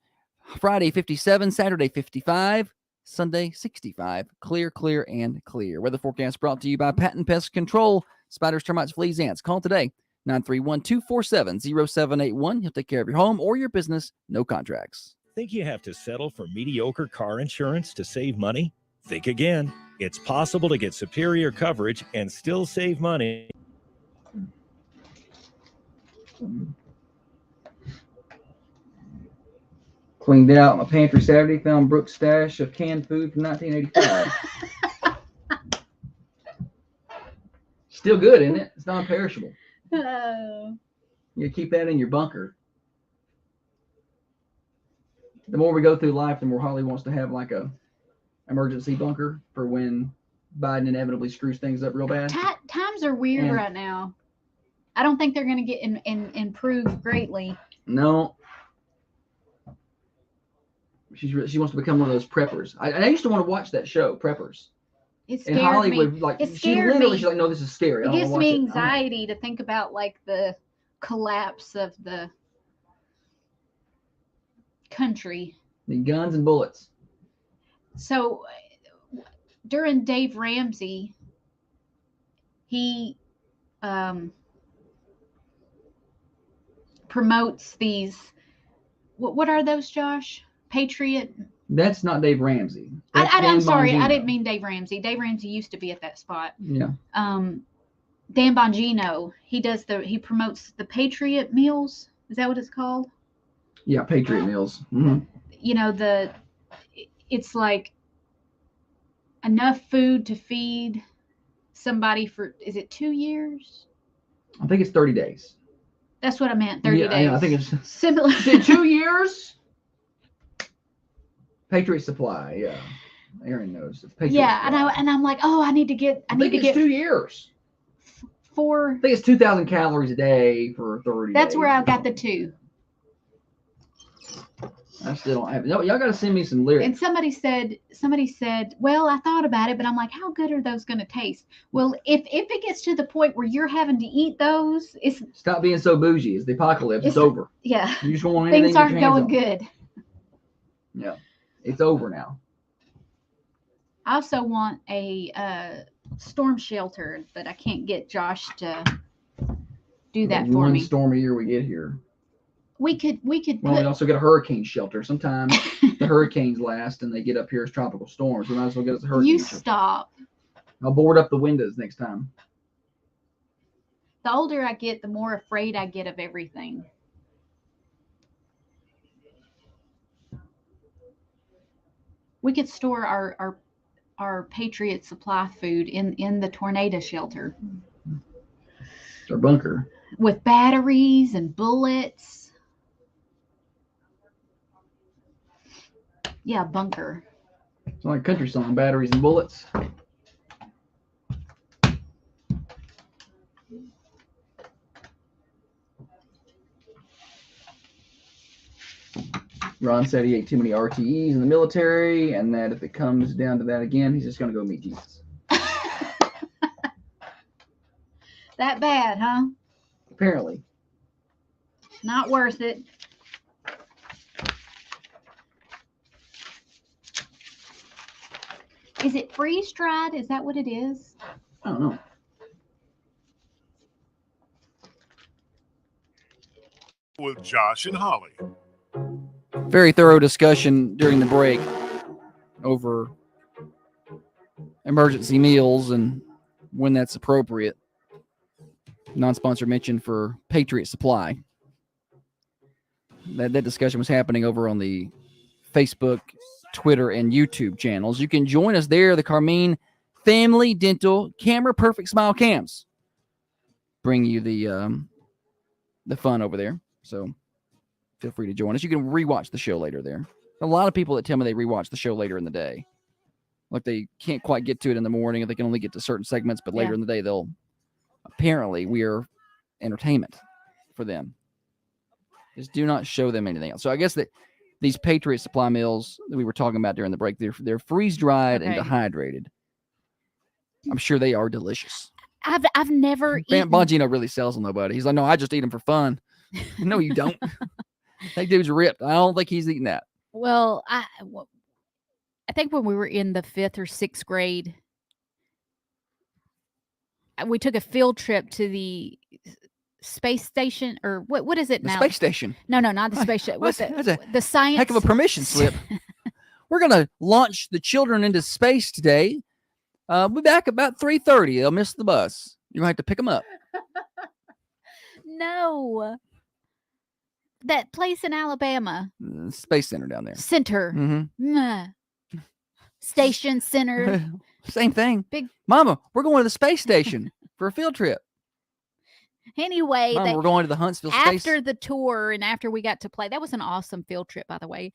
Friday, 57. Saturday, 55. Sunday, 65. Clear, clear, and clear. Weather forecast brought to you by Patent Pest Control. Spiders, termites, fleas, ants. Call today. 931-247-0781. He'll take care of your home or your business. No contracts. Think you have to settle for mediocre car insurance to save money? Think again. It's possible to get superior coverage and still save money. Cleaned out my pantry Saturday, found Brooks' stash of canned food from 1985. Still good, isn't it? It's non-perishable. You keep that in your bunker. The more we go through life, the more Holly wants to have like a emergency bunker for when Biden inevitably screws things up real bad. Times are weird Yeah. right now. I don't think they're going to get improved greatly. No. She wants to become one of those preppers. I used to want to watch that show, Preppers. It In scared Hollywood, me. like It she scared literally, me. she's like, no, this is scary. I It don't gives wanna watch me it. anxiety to think about like the collapse of the country. The guns and bullets. So during Dave Ramsey, he promotes these. What are those, Josh? Patriot. That's not Dave Ramsey. That's I'm Dan sorry, I Bongino. didn't mean Dave Ramsey. Dave Ramsey used to be at that spot. Yeah. Dan Bongino, he promotes the Patriot meals. Is that what it's called? Yeah, Patriot meals. Mm-hmm. You know, it's like enough food to feed somebody for, is it 2 years? I think it's 30 days. That's what I meant. 30 Yeah, days. yeah, I think it's similar. is it 2 years. Patriot Supply, yeah. Aaron knows. It's Patriot Yeah, Supply. and I'm like, oh, I need to get I think it's 2 years. 4. I think it's 2,000 calories a day for 30 That's days where I or got the something. 2. I still don't have it. No, y'all got to send me some lyrics. And somebody said, well, I thought about it, but I'm like, how good are those going to taste? Well, if it gets to the point where you're having to eat those, it's Stop being so bougie. It's the apocalypse. It's It's- over. yeah, You just want anything things to get aren't your hands going on. good. Yeah, it's over now. I also want a storm shelter, but I can't get Josh to do that for One me. storm a year we get here. We could Well, we put also get a hurricane shelter. Sometimes the hurricanes last and they get up here as tropical storms. We might as well get us a hurricane you shelter. stop. I'll board up the windows next time. The older I get, the more afraid I get of everything. We could store our Patriot Supply food in the tornado shelter It's our bunker. with batteries and bullets. Yeah, bunker. It's like a country song, batteries and bullets. Ron said he ate too many RTEs in the military, and that if it comes down to that again, he's just going to go meet Jesus. That bad, huh? Apparently. Not worth it. Is it freeze dried? Is that what it is? I don't know. With Josh and Holly. Very thorough discussion during the break over emergency meals and when that's appropriate. Non-sponsor mention for Patriot Supply. That discussion was happening over on the Facebook, Twitter, and YouTube channels. You can join us there. The Carmine Family Dental Camera Perfect Smile Cams bring you the fun over there. So feel free to join us. You can rewatch the show later there. A lot of people that tell me they rewatch the show later in the day. Like they can't quite get to it in the morning, or they can only get to certain segments, but later in the day they'll apparently we're entertainment for them. Just do not show them anything else. So I guess that these Patriot Supply meals that we were talking about during the break, they're freeze dried and Okay. dehydrated. I'm sure they are delicious. I've never eaten. Bongino really sells them, nobody. He's like, no, I just eat them for fun. No, you don't. That dude's ripped. I don't think he's eating that. Well, I think when we were in the 5th or 6th grade, we took a field trip to the space station, or what is it The now? space station. No, not the space station. What's- that's The science. Heck of a permission slip. We're going to launch the children into space today. We'll be back about 3:30. They'll miss the bus. You're going to have to pick them up. No. That place in Alabama. Space Center down there. Center. Mm-hmm. Mwah. Station center. Same thing. Big- Mama, we're going to the space station for a field trip. Anyway, Mama, we're going to the Huntsville space. after the tour and after we got to play, that was an awesome field trip, by the way.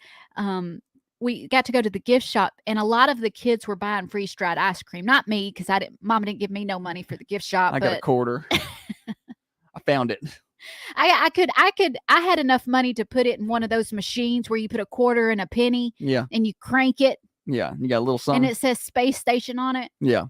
We got to go to the gift shop, and a lot of the kids were buying freeze dried ice cream. Not me, because Mama didn't give me no money for the gift shop. I got a quarter. I found it. I had enough money to put it in one of those machines where you put a quarter and a penny Yeah. and you crank it Yeah. You got a little and something. it says space station on it. Yeah.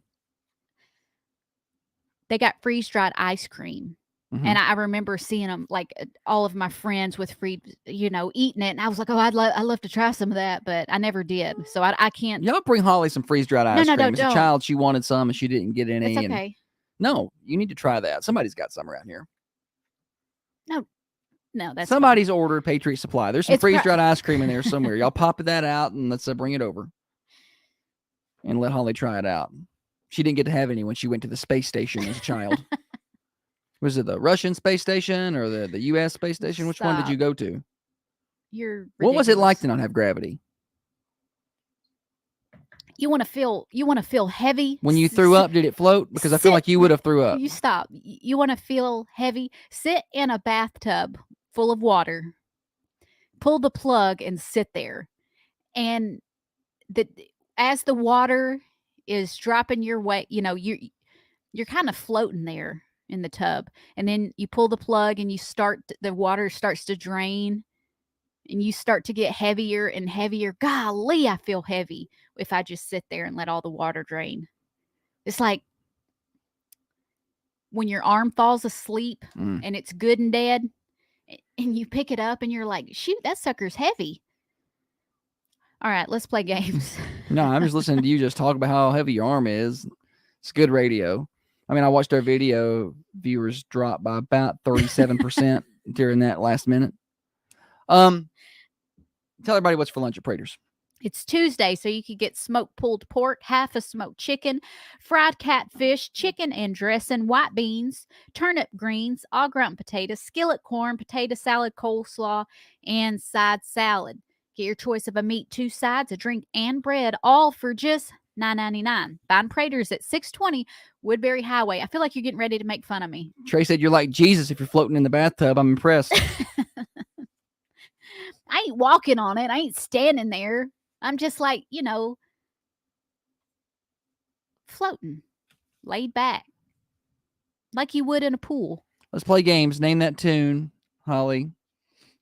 They got freeze dried ice cream. Mhm. And I remember seeing them, like all of my friends with eating it. And I was like, oh, I'd love to try some of that, but I never did. So I can't. Y'all bring Holly some freeze-dried ice no, cream. As a don't. child, she wanted some and she didn't get any. It's and- okay. No, you need to try that. Somebody's got some around here. No, that's Somebody's ordered Patriot Supply. There's some It's pro- freeze-dried ice cream in there somewhere. Y'all pop that out and let's bring it over and let Holly try it out. She didn't get to have any when she went to the space station as a child. Was it the Russian space station or the U.S. space station? Which one did you go to? You're What was it like ridiculous. to not have gravity? You want to feel heavy When you threw up, did it float? Because I feel sit- like you would have threw up. You stop. You want to feel heavy? Sit in a bathtub full of water. Pull the plug and sit there. And as the water is dropping your way, you're kind of floating there in the tub. And then you pull the plug and the water starts to drain and you start to get heavier and heavier. Golly, I feel heavy if I just sit there and let all the water drain. It's like when your arm falls asleep and it's good and dead, and you pick it up and you're like, shoot, that sucker's heavy. All right, let's play games. No, I'm just listening to you just talk about how heavy your arm is. It's good radio. I mean, I watched our video viewers drop by about 37% during that last minute. Tell everybody what's for lunch at Prater's. It's Tuesday, so you could get smoked pulled pork, half a smoked chicken, fried catfish, chicken and dressing, white beans, turnip greens, au gratin potatoes, skillet corn, potato salad, coleslaw, and side salad. Get your choice of a meat, 2 sides, a drink, and bread, all for just $9.99. Find Prater's at 620 Woodbury Highway. I feel like you're getting ready to make fun of me. Trey said you're like Jesus if you're floating in the bathtub. I'm impressed. I ain't walking on it. I ain't standing there. I'm just like, floating, laid back, like you would in a pool. Let's play games. Name that tune, Holly.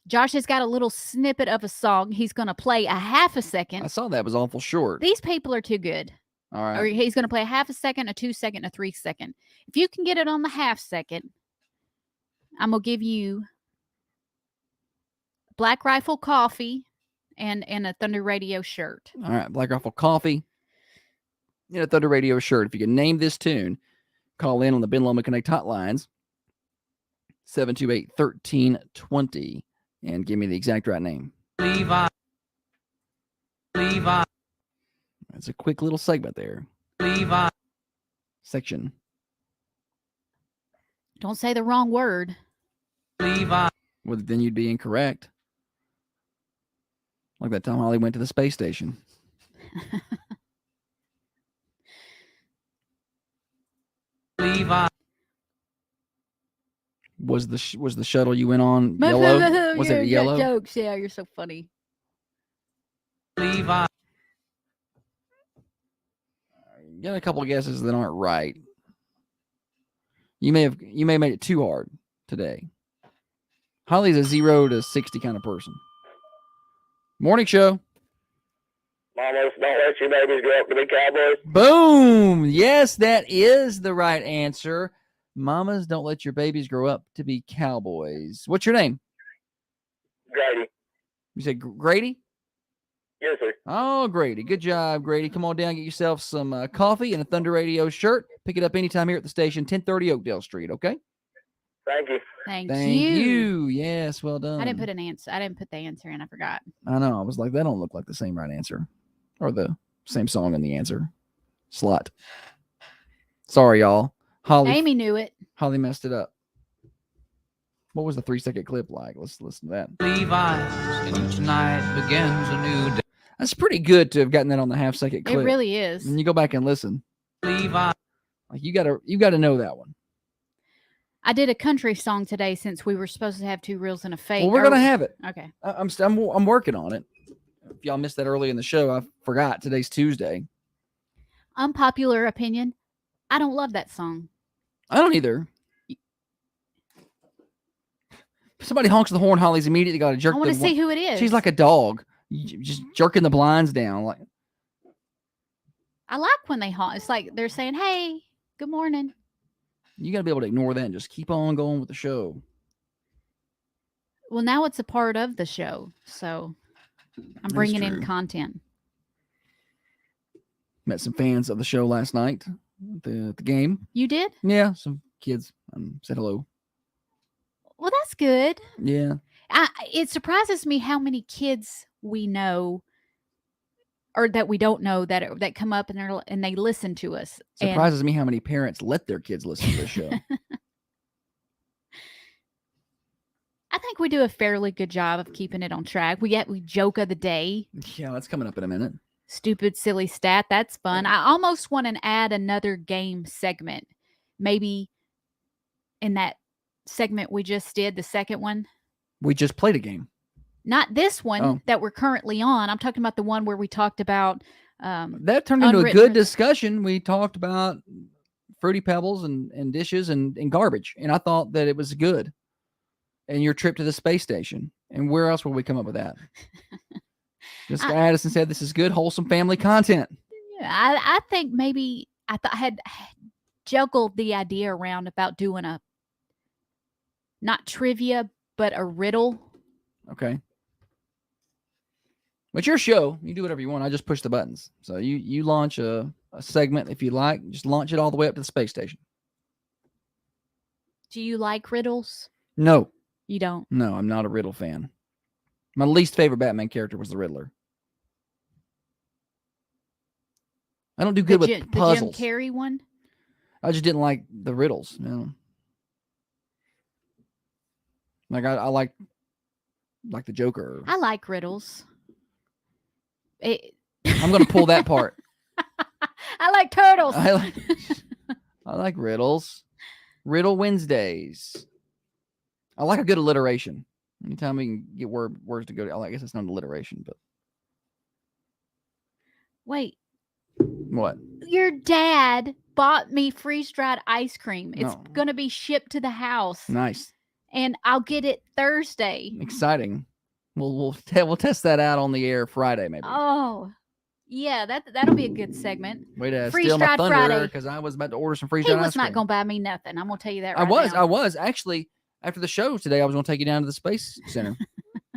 Josh has got a little snippet of a song. He's going to play a half a I second. saw that was awful short. These people are too good. All Or right. he's going to play a half a second, a 2 second, a 3 second. If you can get it on the half second, I'm going to give you Black Rifle coffee and a Thunder Radio shirt. All right. Black Rifle coffee and a Thunder Radio shirt. If you can name this tune, call in on the Ben Loma Connect hotlines 728-1320 and give me the exact right name. Levi. That's a quick little segment there. Levi. Section. Don't say the wrong word. Levi. Well, then you'd be incorrect. Like that time Holly went to the space station. Levi. Was the shuttle you went on yellow? Was it yellow? Jokes. Yeah, you're so funny. Levi. You got a couple of guesses that aren't right. You may have made it too hard today. Holly's a 0 to 60 kind of person. Morning show. Mamas, don't let your babies grow up to be cowboys. Boom. Yes, that is the right answer. Mamas, don't let your babies grow up to be cowboys. What's your name? Grady. You said Grady? Yes, sir. Oh, Grady. Good job, Grady. Come on down, get yourself some coffee and a Thunder Radio shirt. Pick it up anytime here at the station, 1030 Oakdale Street, okay? Thank you. Thank you. Yes, well done. I didn't put an answer. I didn't put the answer in. I forgot. I know. I was like, that don't look like the same right answer. Or the same song in the answer. Slut. Sorry, y'all. Amy knew it. Holly messed it up. What was the 3-second clip like? Let's listen to that. Levi's, and each night begins a new day. That's pretty good to have gotten that on the half-second clip. It really is. And you go back and listen. Levi. Like you gotta know that one. I did a country song today since we were supposed to have 2 reels and a fake. Well, we're gonna have it. Okay. I'm working on it. If y'all missed that early in the show, I forgot today's Tuesday. Unpopular opinion. I don't love that song. I don't either. somebody honks the horn, Holly's immediately got to jerk. I want to see who it is. She's like a dog, just jerking the blinds down. Like, I like when they honk. It's like they're saying, "Hey, good morning." you got to be able to ignore that and just keep on going with the show. Well, now it's a part of the show, so I'm That's bringing in true. content. Met some fans of the show last night at the game. You did? Yeah, some kids said hello. Well, that's good. Yeah. It surprises me how many kids we know or that we don't know that come up and they listen to us. Surprises me how many parents let their kids listen to the show. I think we do a fairly good job of keeping it on track. We joke of the day. Yeah, that's coming up in a minute. Stupid, silly stat. That's fun. I almost want to add another game segment. Maybe in that segment we just did, the second one. We just played a game. Not this one that we're currently on. I'm talking about the one where we talked about that turned into a good discussion. We talked about Fruity Pebbles and dishes and garbage. And I thought that it was good. And your trip to the space station. And where else will we come up with that? This guy Addison said this is good, wholesome family content. Yeah, I think maybe I had juggled the idea around about doing a not trivia, but a riddle. Okay. But your show, you do whatever you want. I just push the buttons. So you launch a segment if you like. Just launch it all the way up to the space station. Do you like riddles? No. You don't? No, I'm not a riddle fan. My least favorite Batman character was the Riddler. I don't do good with puzzles. The Jim Carrey one? I just didn't like the riddles. No. Like I like the Joker. I like riddles. I'm going to pull that part. I like turtles. I like riddles. Riddle Wednesdays. I like a good alliteration. Anytime we can get words to go to, I guess it's not alliteration, but. Wait. What? Your dad bought me freeze-dried ice cream. It's going to be shipped to the house. Nice. And I'll get it Thursday. Exciting. We'll test that out on the air Friday, maybe. Oh, yeah, that'll be a good segment. Way to steal my thunder because I was about to order some freeze-dried ice cream. He was not going to buy me nothing. I'm going to tell you that right now. I was actually after the show today. I was going to take you down to the Space Center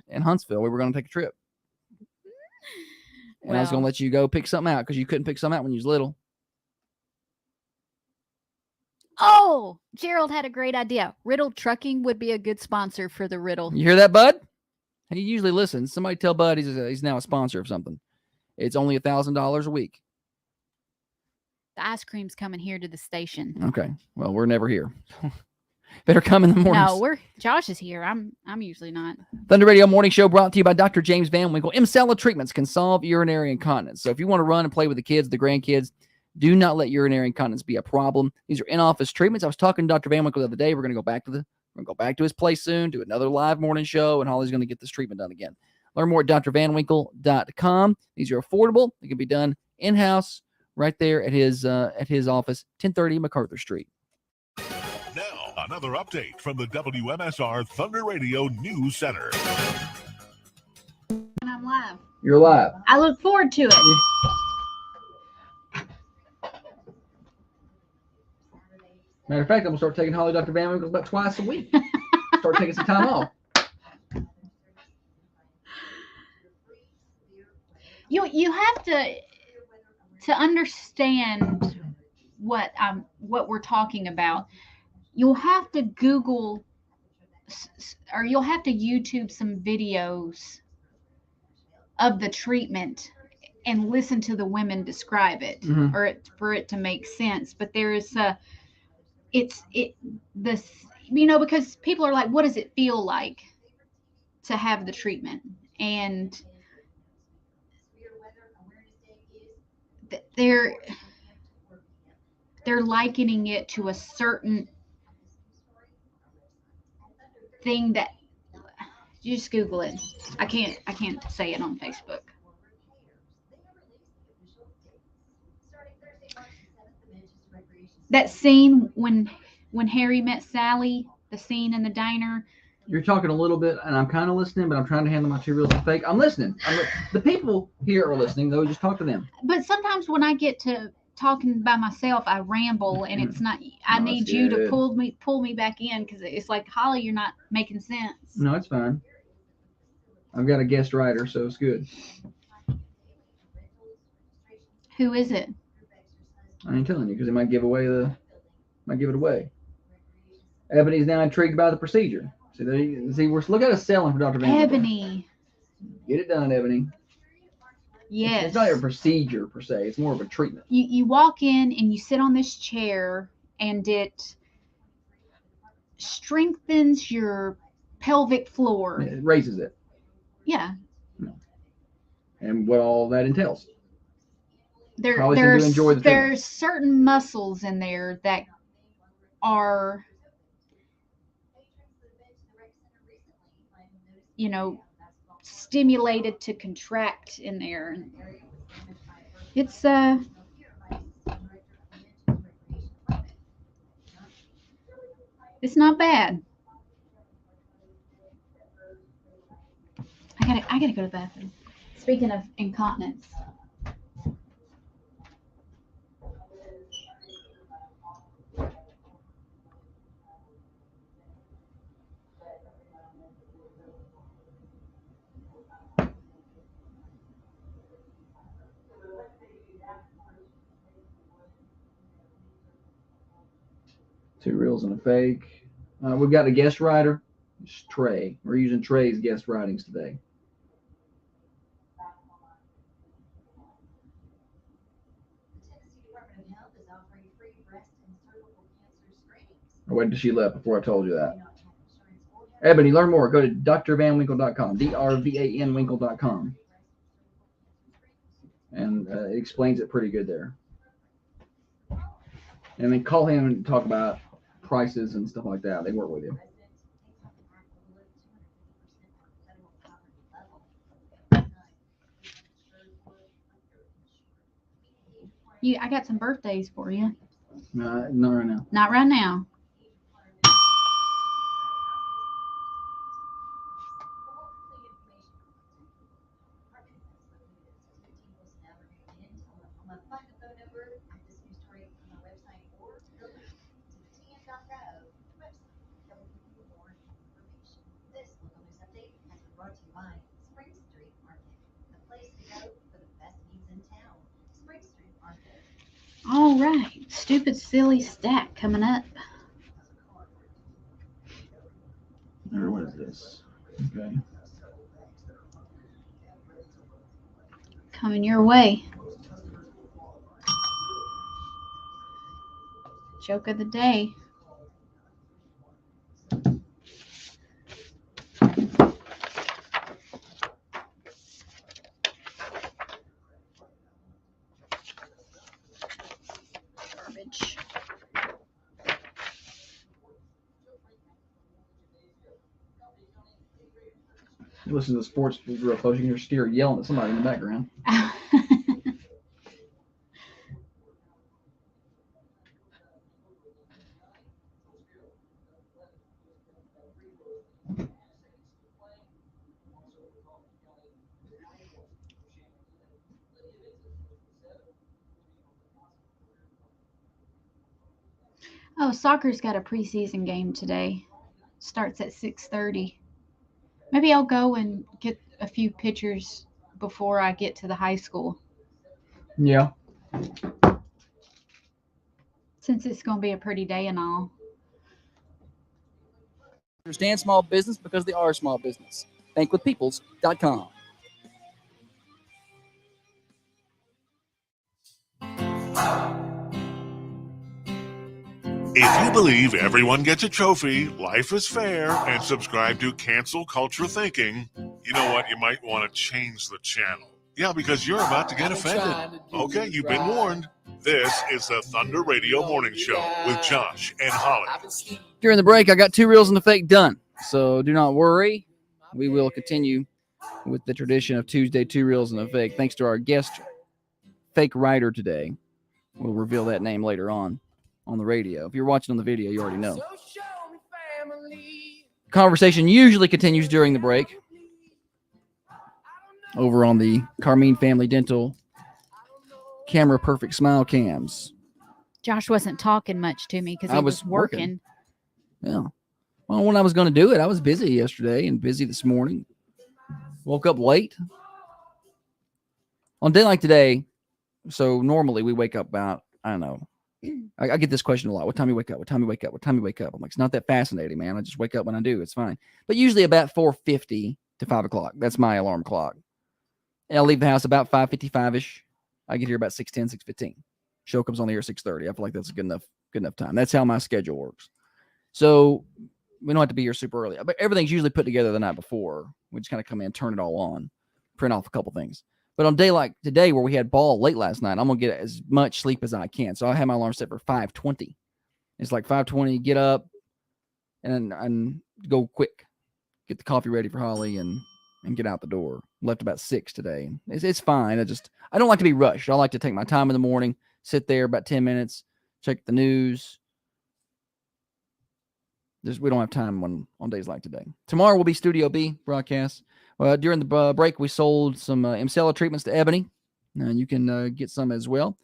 in Huntsville. We were going to take a trip, and I was going to let you go pick something out because you couldn't pick something out when you was little. Oh, Gerald had a great idea. Riddle Trucking would be a good sponsor for the riddle. You hear that, Bud? He usually listens. Somebody tell Bud he's now a sponsor of something. It's only $1,000 a week. The ice cream's coming here to the station. Okay. Well, we're never here. Better come in the morning. No, Josh is here. I'm usually not. Thunder Radio Morning Show brought to you by Dr. James Van Winkle. Emsella treatments can solve urinary incontinence. So if you want to run and play with the kids, the grandkids, do not let urinary incontinence be a problem. These are in-office treatments. I was talking to Dr. Van Winkle the other day. We're going to go back to his place soon, do another live morning show, and Holly's going to get this treatment done again. Learn more at drvanwinkle.com. These are affordable. They can be done in-house right there at his office, 1030 MacArthur Street. Now, another update from the WMSR Thunder Radio News Center. I'm live. You're live. I look forward to it. Matter of fact, I'm going to start taking Holly Dr. Van Winkle about twice a week. Start taking some time off. You have to understand what we're talking about. You'll have to Google or you'll have to YouTube some videos of the treatment and listen to the women describe it, or for it to make sense. But there is because people are like, what does it feel like to have the treatment? And they're likening it to a certain thing that you just Google it. I can't say it on Facebook. That scene when Harry met Sally, the scene in the diner, You're talking a little bit, and I'm kind of listening, but I'm trying to handle my 2 reels and fake. I'm listening. The people here are listening, though. Just talk to them. But sometimes when I get to talking by myself, I ramble, and it's not. I No, need it's you to good. pull me back in, because it's like, Holly, you're not making sense. No, it's fine. I've got a guest writer, so it's good. Who is it? I ain't telling you because it might give it away. Ebony's now intrigued by the procedure. Look at us selling for Dr. Van. Ebony. Get it done, Ebony. Yes. It's not a procedure per se. It's more of a treatment. You walk in and you sit on this chair, and it strengthens your pelvic floor. It raises it, Yeah. and what all that entails. There's enjoy the treatment. there's certain muscles in there that are, stimulated to contract in there. It's it's not bad. I gotta go to the bathroom. Speaking of incontinence. Two reels and a fake. We've got a guest writer. It's Trey. We're using Trey's guest writings today. I waited till she left before I told you that. Ebony, learn more. Go to drvanwinkle.com. drvanwinkle.com. And it explains it pretty good there. And then call him and talk about prices and stuff like that. They work with you. I got some birthdays for you. Not right now. Not right now. All right, stupid silly stack coming up. What is this? Okay. Coming your way. Joke of the day. Garbage. You listen to the sports real close, you can hear Steer yelling at somebody in the background. Oh, soccer's got a preseason game today. Starts at 6:30. Maybe I'll go and get a few pictures before I get to the high school. Yeah. Since it's going to be a pretty day and all. Understand small business because they are small business. Bankwithpeoples.com. If you believe everyone gets a trophy, life is fair, and subscribe to Cancel Culture Thinking, you know what? You might want to change the channel. Yeah, because you're about to get offended. Okay, you've been warned. This is the Thunder Radio Morning Show with Josh and Holly. During the break, I got 2 reels and a fake done. So do not worry. We will continue with the tradition of Tuesday 2 reels and a fake. Thanks to our guest fake writer today. We'll reveal that name later on the radio. If you're watching on the video, you already know. conversation usually continues during the break over on the Carmine Family Dental Camera Perfect Smile Cams. Josh wasn't talking much to me because he was working. Yeah. Well, when I was going to do it, I was busy yesterday and busy this morning. Woke up late. On a day like today, so normally we wake up about, I don't know. I get this question a lot. What time you wake up? What time you wake up? What time you wake up? I'm like, it's not that fascinating, man. I just wake up when I do. It's fine. But usually about 4:50 to 5 o'clock. That's my alarm clock. And I'll leave the house about 5:55-ish. I get here about 6:10, 6:15. Show comes on the air 6:30. I feel like that's a good enough time. That's how my schedule works. So we don't have to be here super early. But everything's usually put together the night before. We just kind of come in, turn it all on, print off a couple things. But on a day like today where we had ball late last night, I'm going to get as much sleep as I can. So I have my alarm set for 5:20. It's like 5:20, get up and go quick. Get the coffee ready for Holly and get out the door. Left about 6 today. It's fine. I don't like to be rushed. I like to take my time in the morning, sit there about 10 minutes, check the news. We don't have time on days like today. Tomorrow will be Studio B broadcast. During the break, we sold some Emcella treatments to Ebony. You can get some as well.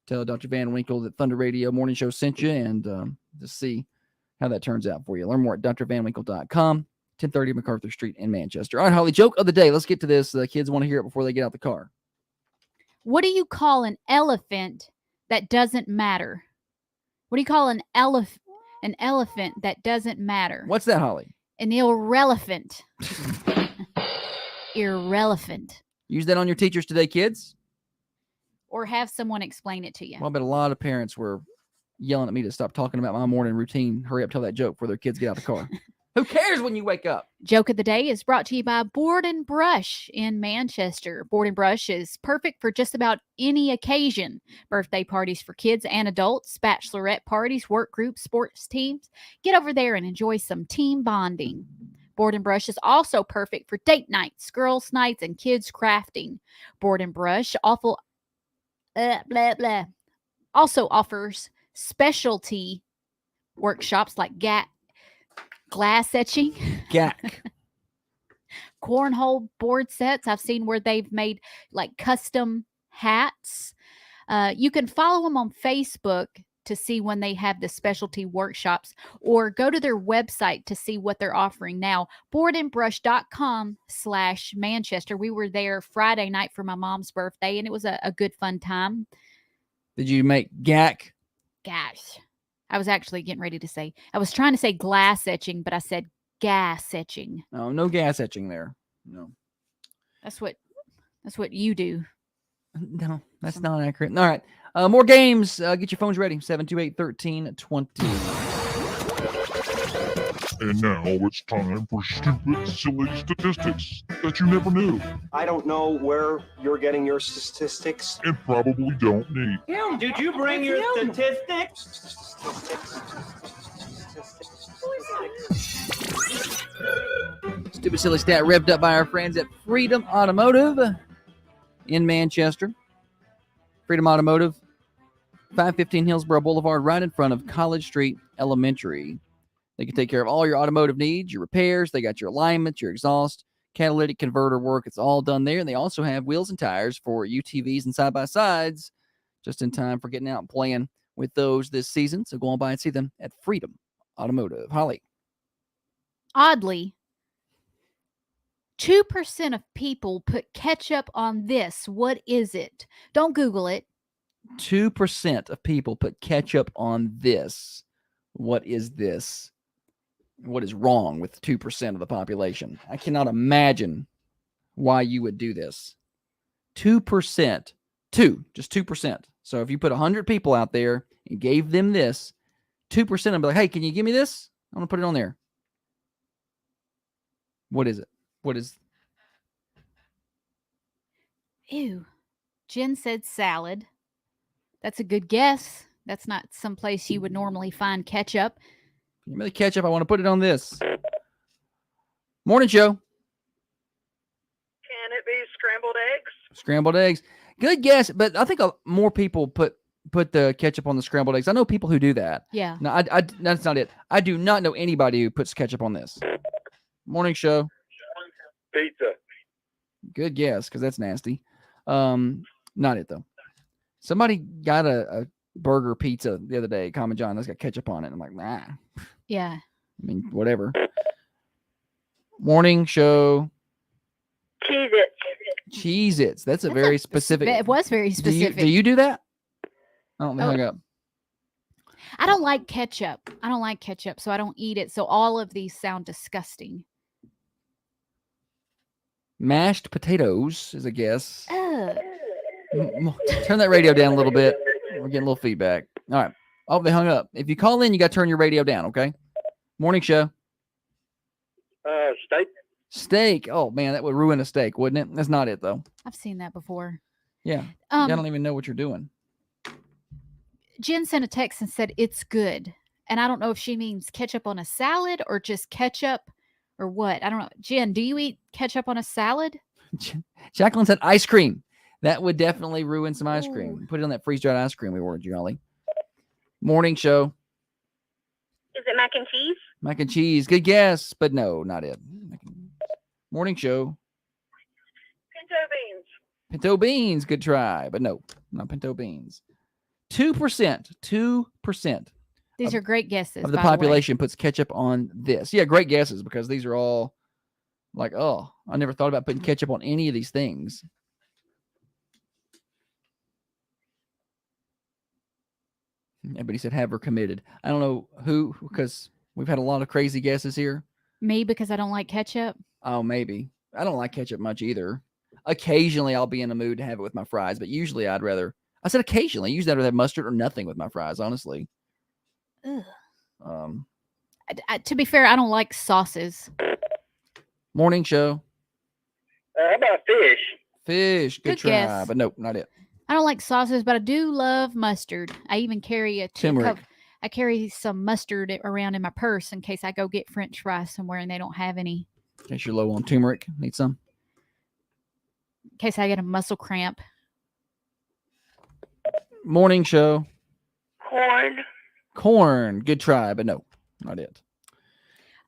Tell Dr. Van Winkle that Thunder Radio Morning Show sent you and just see how that turns out for you. Learn more at drvanwinkle.com, 1030 MacArthur Street in Manchester. All right, Holly, joke of the day. Let's get to this. The kids want to hear it before they get out the car. What do you call an elephant that doesn't matter? What do you call an elephant that doesn't matter? What's that, Holly? An irrelevant. Irrelevant. Use that on your teachers today, kids. Or have someone explain it to you. Well, I bet a lot of parents were yelling at me to stop talking about my morning routine. Hurry up, tell that joke before their kids get out of the car. Who cares when you wake up? Joke of the day is brought to you by Board and Brush in Manchester. Board and Brush is perfect for just about any occasion. Birthday parties for kids and adults, bachelorette parties, work groups, sports teams. Get over there and enjoy some team bonding. Board and Brush is also perfect for date nights, girls' nights, and kids crafting. Board and Brush also offers specialty workshops like glass etching, cornhole board sets. I've seen where they've made like custom hats. You can follow them on Facebook to see when they have the specialty workshops, or go to their website to see what they're offering now. boardandbrush.com/Manchester. We were there Friday night for my mom's birthday, and it was a good fun time. Did you make gack? Gosh, I was actually getting ready to say, I was trying to say glass etching, but I said gas etching. Oh, no gas etching there. No. That's what you do. No, that's not accurate. All right. More games. Get your phones ready. 728-1320. And now it's time for stupid, silly statistics that you never knew I don't know where you're getting your statistics. and probably don't need. Kim, did you bring your statistics? Stupid silly stat revved up by our friends at Freedom Automotive in Manchester. Freedom Automotive, 515 Hillsborough Boulevard, right in front of College Street Elementary. They can take care of all your automotive needs, your repairs. They got your alignment, your exhaust, catalytic converter work. It's all done there. And they also have wheels and tires for UTVs and side-by-sides, just in time for getting out and playing with those this season. So go on by and see them at Freedom Automotive. Holly. Oddly, 2% of people put ketchup on this. What is it? Don't Google it. 2% of people put ketchup on this. What is this? What is wrong with 2% of the population? I cannot imagine why you would do this. 2%. Just 2%. So if you put 100 people out there and gave them this, 2% would be like, hey, can you give me this? I'm going to put it on there. What is it? What is? Ew. Jen said salad. That's a good guess. That's not someplace you would normally find ketchup. Give me the ketchup. I want to put it on this. Morning, Joe. Can it be scrambled eggs? Scrambled eggs. Good guess, but I think more people put put the ketchup on the scrambled eggs. I know people who do that. Yeah. No, that's not it. I do not know anybody who puts ketchup on this. Morning show. Pizza. Good guess, because that's nasty. Not it though. Somebody got a burger pizza the other day, Common John. That's got ketchup on it. I'm like, nah. Yeah. I mean, whatever. Morning show. Cheez-Its. Cheez-Its. That's a very specific. It was very specific. Do you do that? Oh, they hung up. I don't like ketchup. So I don't eat it. So all of these sound disgusting. Mashed potatoes is a guess. Ugh. Turn that radio down a little bit. We're getting a little feedback. All right. Oh, they hung up. If you call in, you got to turn your radio down, okay? Morning show. Steak. Steak. Oh, man, that would ruin a steak, wouldn't it? That's not it, though. I've seen that before. Yeah. I don't even know what you're doing. Jen sent a text and said it's good. And I don't know if she means ketchup on a salad or just ketchup or what. I don't know. Jen, do you eat ketchup on a salad? Jacqueline said ice cream. That would definitely ruin some ice cream. Put it on that freeze-dried ice cream we ordered, Jolly. Morning show. Is it mac and cheese? Mac and cheese. Good guess, but no, not it. Morning show. Pinto beans. Pinto beans. Good try, but no, not pinto beans. 2%. 2%. These are great guesses. Of the by way. population puts ketchup on this. Yeah, great guesses because these are all like, oh, I never thought about putting ketchup on any of these things. Everybody said have her committed. I don't know who, because we've had a lot of crazy guesses here. Me, because I don't like ketchup. Oh, maybe. I don't like ketchup much either. Occasionally I'll be in a mood to have it with my fries, but usually I said occasionally. Usually I'd rather have mustard or nothing with my fries, honestly. Ugh. To be fair, I don't like sauces. Morning show. How about fish? Fish. Good try, guess. but nope, not it. I don't like sauces, but I do love mustard. I even carry a Turmeric. I carry some mustard around in my purse in case I go get French fries somewhere and they don't have any. In case you're low on turmeric, need some. In case I get a muscle cramp. Morning show. Corn. Corn. Good try, but no, not it.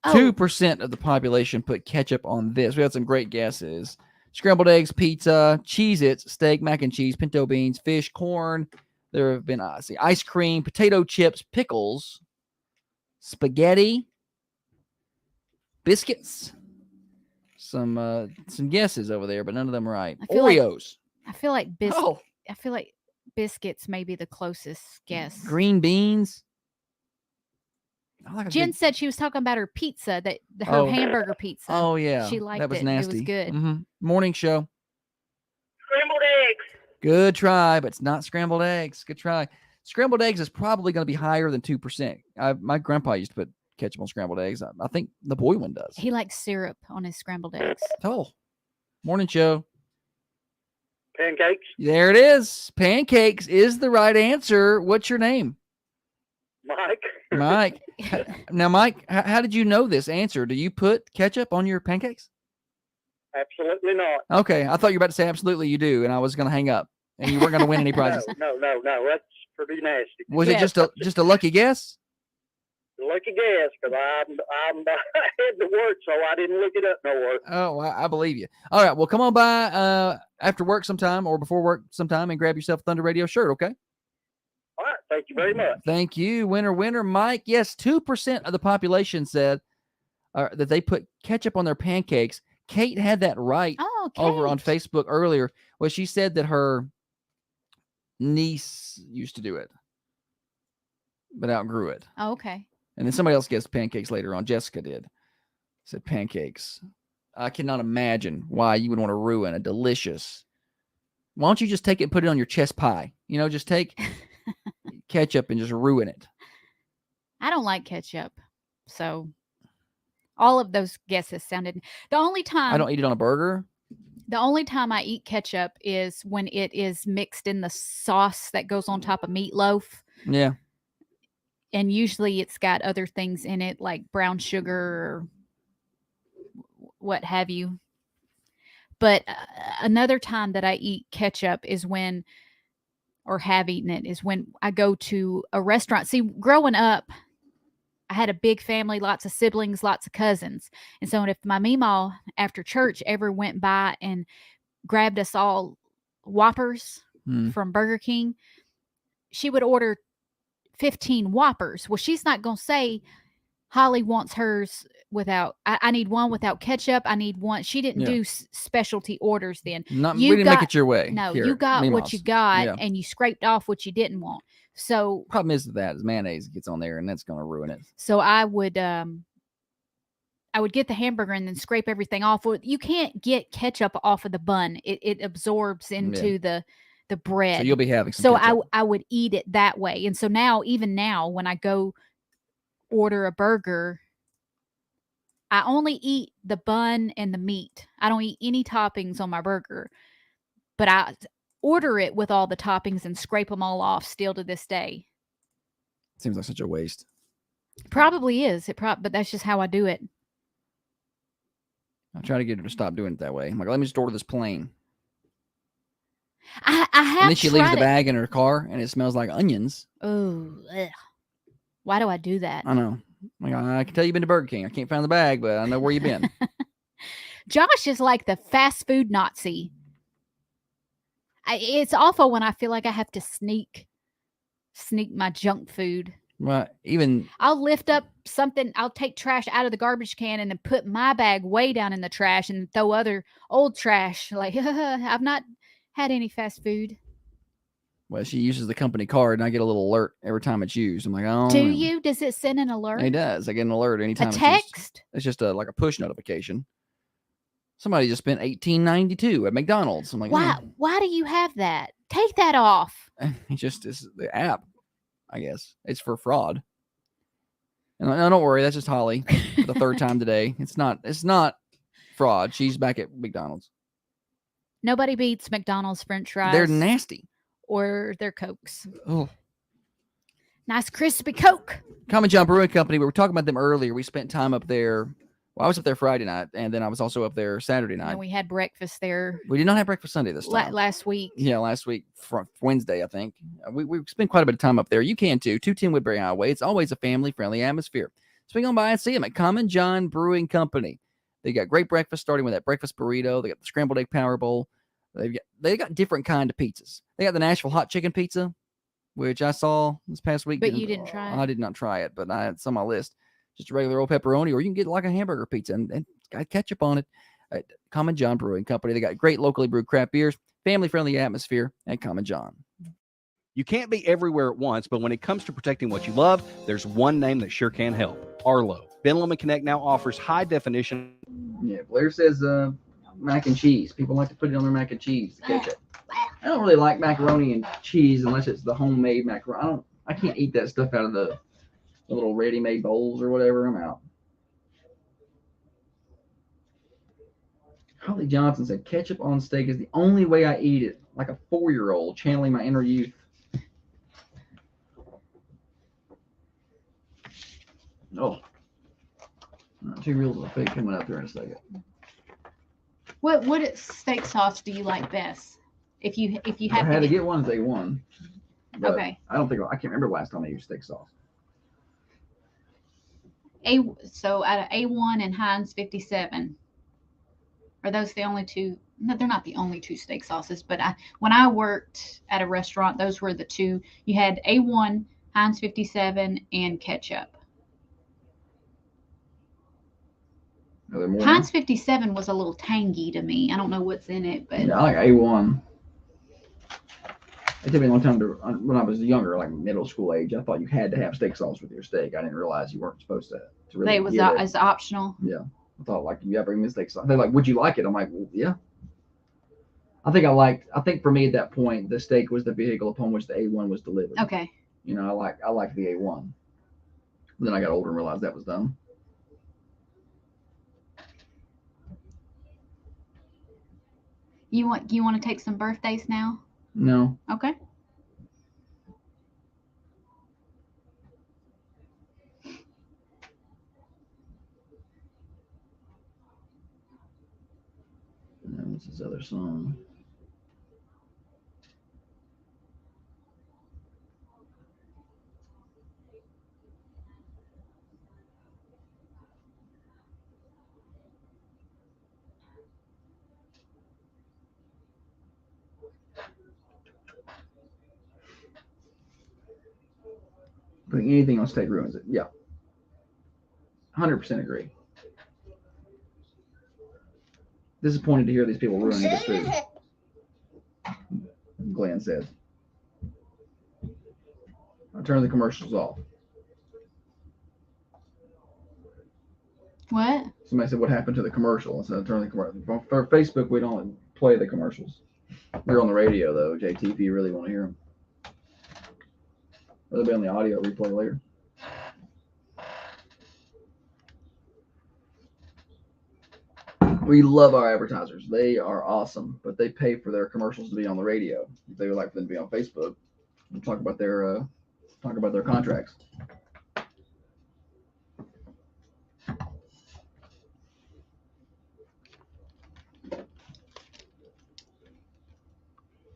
Oh. 2% of the population put ketchup on this. We had some great guesses. Scrambled eggs, pizza, Cheez-Its, steak, mac and cheese, pinto beans, fish, corn. There have been ice cream, potato chips, pickles, spaghetti, biscuits. Some guesses over there, but none of them right. Oreos. I feel like Oh. I feel like biscuits may be the closest guess. Green beans. I like a Jen big- said she was talking about her pizza, her hamburger pizza. Oh yeah, she liked that was it. nasty. It was good. Mhm. Morning show. Scrambled eggs. Good try, but it's not scrambled eggs. Good try. Scrambled eggs is probably going to be higher than 2%. My grandpa used to put ketchup on scrambled eggs. I think the boy one does. He likes syrup on his scrambled eggs. Oh, morning show. Pancakes. There it is. Pancakes is the right answer. What's your name? Mike. Mike. Now, Mike, how did you know this answer? Do you put ketchup on your pancakes? Absolutely not. Okay, I thought you were about to say absolutely you do, and I was going to hang up, and you weren't going to win any prizes. No. That's pretty nasty. Was it just a lucky guess? Lucky guess, because I'm I had to work, so I didn't look it up nowhere. Oh, I believe you. All right, well, come on by after work sometime or before work sometime and grab yourself a Thunder Radio shirt, okay? All right, thank you very much. Thank you. Winner, Mike. Yes, 2% of the population said that they put ketchup on their pancakes. Kate had that right over on Facebook earlier. Well, she said that her niece used to do it, but outgrew it. Oh, okay. And then somebody else guessed pancakes later on. Jessica did. Said pancakes. I cannot imagine why you would want to ruin a delicious. Why don't you just take it and put it on your chest pie? Just take ketchup and just ruin it. I don't like ketchup. So all of those guesses sounded. The only time I don't eat it on a burger. The only time I eat ketchup is when it is mixed in the sauce that goes on top of meatloaf. Yeah. And usually it's got other things in it like brown sugar or what have you. But another time that I eat ketchup is when or have eaten it is when I go to a restaurant. See, growing up, I had a big family, lots of siblings, lots of cousins. And so if my meemaw after church ever went by and grabbed us all Whoppers from Burger King, she would order 15 Whoppers. Well, she's not going to say, Holly wants hers without, I need one without ketchup. I need one. She didn't do specialty orders then. We didn't make it your way. No, here you at got what Meemaw's. you got Yeah. and you scraped off what you didn't want. So Problem is mayonnaise gets on there and that's going to ruin it. So I would get the hamburger and then scrape everything off. Well, you can't get ketchup off of the bun. It absorbs into the bread. So you'll be having some So ketchup. I would eat it that way. And so now, even now, when I go order a burger, I only eat the bun and the meat. I don't eat any toppings on my burger. But I order it with all the toppings and scrape them all off still to this day. Seems like such a waste. Probably is. But that's just how I do it. I try to get her to stop doing it that way. I'm like, let me just order this plain. I have And then she leaves tried the it. bag in her car and it smells like onions. Oh, why do I do that? I know. Like, I can tell you've been to Burger King. I can't find the bag, but I know where you've been. Josh is like the fast food Nazi. It's awful when I feel like I have to sneak my junk food. Right. Even I'll lift up something. I'll take trash out of the garbage can and then put my bag way down in the trash and throw other old trash. Like, I've not had any fast food. well, she uses the company card and I get a little alert every time it's used. I'm like, oh. Do you? Does it send an alert? It does. I get an alert anytime. A text? It's just like a push notification. Somebody just spent $18.92 at McDonald's. I'm like, Why? Why do you have that? Take that off. It's the app, I guess. It's for fraud. And don't worry, that's just Holly for the third time today. It's not fraud. She's back at McDonald's. Nobody beats McDonald's French fries. They're nasty. Or their Cokes. Oh. Nice crispy Coke. Common John Brewing Company. We were talking about them earlier. We spent time up there. Well, I was up there Friday night, and then I was also up there Saturday night. And we had breakfast there We did not have breakfast Sunday this time. last week. Yeah, last week, Wednesday, I think. We spent quite a bit of time up there. You can too. 210 Woodbury Highway. It's always a family-friendly atmosphere. Swing on by and see them at Common John Brewing Company. They got great breakfast, starting with that breakfast burrito. They got the scrambled egg power bowl. They got different kind of pizzas. They got the Nashville hot chicken pizza, which I saw this past week. But you didn't try it? I did not try it, but it's on my list. Just a regular old pepperoni, or you can get like a hamburger pizza and it's got ketchup on it. At Common John Brewing Company. They got great locally brewed craft beers, family-friendly atmosphere at Common John. You can't be everywhere at once, but when it comes to protecting what you love, there's one name that sure can help. Arlo. Ben Lomond Connect now offers high definition. Yeah, Blair says mac and cheese. People like to put it on their mac and cheese, the ketchup. I don't really like macaroni and cheese unless it's the homemade macaroni. I can't eat that stuff out of the little ready-made bowls or whatever. I'm out. Holly Johnson said ketchup on steak is the only way I eat it, like a 4-year-old channeling my inner youth. Oh, 2 reels of pig coming up there in a second. What steak sauce do you like best? If you I have had to get one. They won. But Okay. I can't remember last time I used steak sauce. So out of A1 and Heinz 57, are those the only two? No, they're not the only two steak sauces. But when I worked at a restaurant, those were the two. You had A1, Heinz 57, and ketchup. Are there more? Heinz 57 was a little tangy to me. I don't know what's in it, but Yeah, I like A1. It took me a long time when I was younger, like middle school age. I thought you had to have steak sauce with your steak. I didn't realize you weren't supposed to really they was get it. as optional. Yeah, I thought like you ever bring steak sauce. They're like, would you like it? I'm like, well, yeah. I think for me at that point, the steak was the vehicle upon which the A1 was delivered. Okay. You know, I like the A1. Then I got older and realized that was dumb. You want to take some birthdays now? No. Okay. No, what's this other song? Putting anything on steak ruins it. Yeah. 100% agree. Disappointed to hear these people ruining this food. Glenn said. I'll turn the commercials off. What? Somebody said, what happened to the commercial? I said, turn the commercial. For Facebook, we don't play the commercials. They're on the radio, though, JT, if you really want to hear them. Or they'll be on the audio replay later. We love our advertisers. They are awesome, but they pay for their commercials to be on the radio. If they would like for them to be on Facebook, we'll talk about their contracts.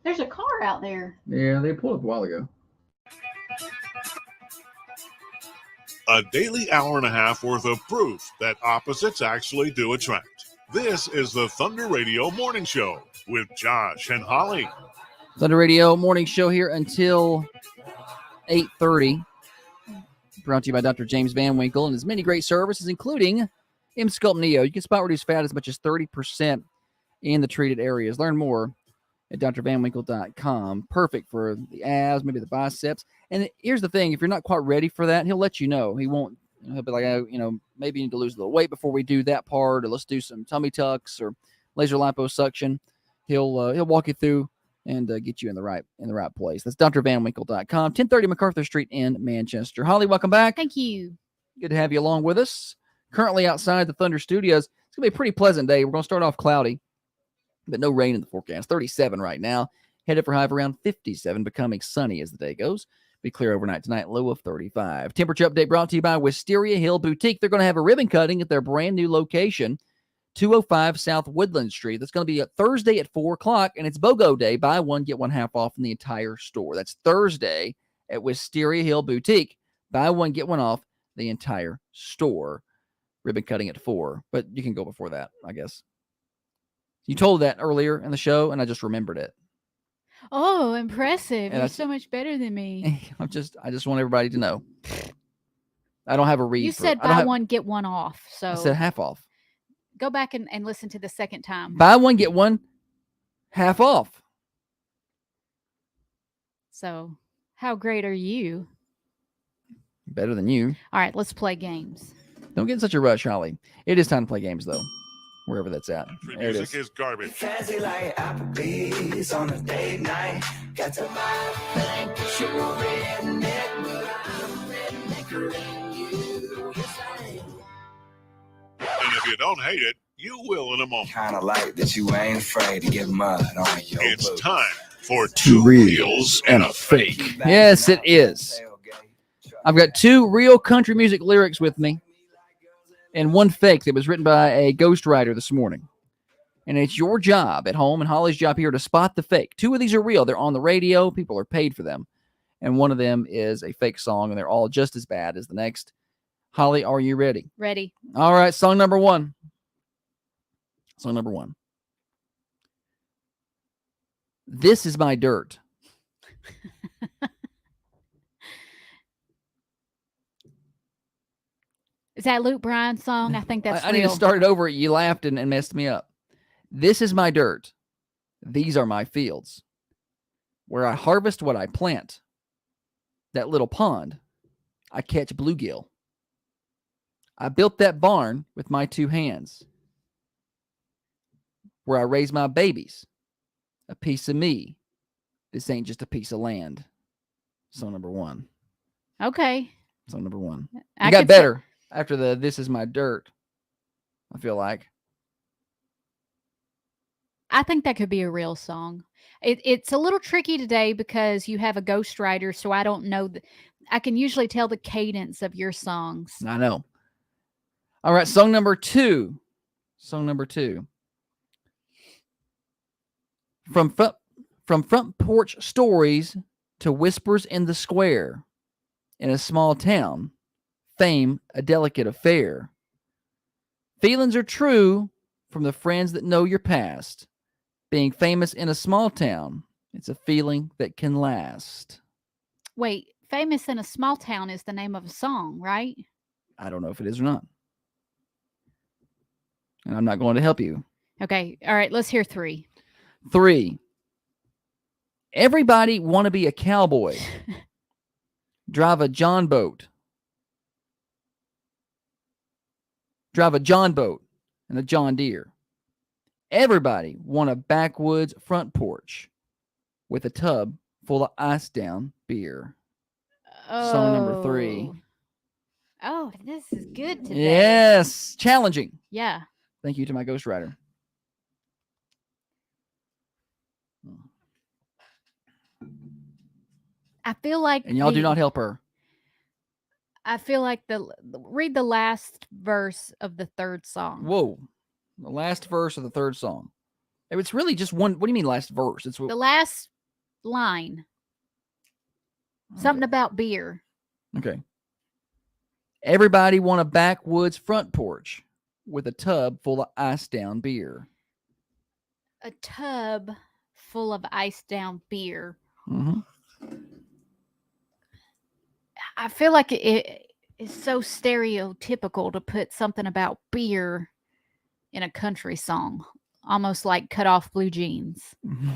There's a car out there. Yeah, they pulled up a while ago. A daily hour and a half worth of proof that opposites actually do attract. This is the Thunder Radio Morning Show with Josh and Holly. Thunder Radio Morning Show here until 8:30. Brought to you by Dr. James Van Winkle and his many great services, including M-Sculpt Neo. You can spot reduce fat as much as 30% in the treated areas. Learn more at drvanwinkle.com. Perfect for the abs, maybe the biceps. And here's the thing, if you're not quite ready for that, he'll let you know. He'll be like, oh, maybe you need to lose a little weight before we do that part, or let's do some tummy tucks or laser liposuction. He'll walk you through and get you in the right place. That's drvanwinkle.com, 1030 MacArthur Street in Manchester. Holly, welcome back. Thank you. Good to have you along with us. Currently outside the Thunder Studios, it's going to be a pretty pleasant day. We're going to start off cloudy, but no rain in the forecast. 37 right now. Headed for high of around 57, becoming sunny as the day goes. Be clear overnight tonight, low of 35. Temperature update brought to you by Wisteria Hill Boutique. They're going to have a ribbon cutting at their brand new location, 205 South Woodland Street. That's going to be a Thursday at 4 o'clock, and it's BOGO Day. Buy one, get one half off in the entire store. That's Thursday at Wisteria Hill Boutique. Buy one, get one off the entire store. Ribbon cutting at 4, but you can go before that, I guess. You told that earlier in the show, and I just remembered it. Oh, impressive. And You're so much better than me. I just want everybody to know. I don't have a read. You said buy one, get one off. So I said half off. Go back and listen to the second time. Buy one, get one half off. So how great are you? Better than you. All right, let's play games. Don't get in such a rush, Holly. It is time to play games, though. Wherever that's at. Country There it music is. is garbage. Fancy like Applebee's on a date night. Got to buy a thing that you're redneck, but I'm rednecker than you. Yes, I am. And if you don't hate it, you will in a moment. Kind of like that you ain't afraid to get mud on your It's boots. time for two reels and a fake. Yes, it is. I've got two real country music lyrics with me and one fake that was written by a ghostwriter this morning. And it's your job at home and Holly's job here to spot the fake. Two of these are real. They're on the radio. People are paid for them. And one of them is a fake song, and they're all just as bad as the next. Holly, are you ready? Ready. All right, song number one. Song number one. This is my dirt. Is that Luke Bryan's song? I think that's I need to start it over. You laughed and messed me up. This is my dirt. These are my fields, where I harvest what I plant. That little pond, I catch bluegill. I built that barn with my two hands, where I raise my babies. A piece of me. This ain't just a piece of land. Song number one. Okay. Song number one. I You got could say- better after the This Is My Dirt, I feel like. I think that could be a real song. It's a little tricky today because you have a ghostwriter, so I don't know. I can usually tell the cadence of your songs. I know. All right, song number two. Song number two. From front porch stories to whispers in the square. In a small town, fame a delicate affair. Feelings are true from the friends that know your past. Being famous in a small town, it's a feeling that can last. Wait, Famous in a Small Town is the name of a song, right? I don't know if it is or not. And I'm not going to help you. Okay. All right. Let's hear 3. 3. Everybody want to be a cowboy. Drive a John boat. Drive a John boat and a John Deere. Everybody want a backwoods front porch with a tub full of ice down beer. Song number 3. Oh, this is good today. Yes. Challenging. Yeah. Thank you to my ghostwriter. I feel like And y'all do not help her. I feel like read the last verse of the 3rd song. Whoa. The last verse of the 3rd song. It's really just one. What do you mean last verse? It's The last line. Something about beer. okay. Everybody want a backwoods front porch with a tub full of ice down beer. A tub full of iced down beer. Mm-hmm. I feel like it is so stereotypical to put something about beer in a country song, almost like Cut Off Blue Jeans.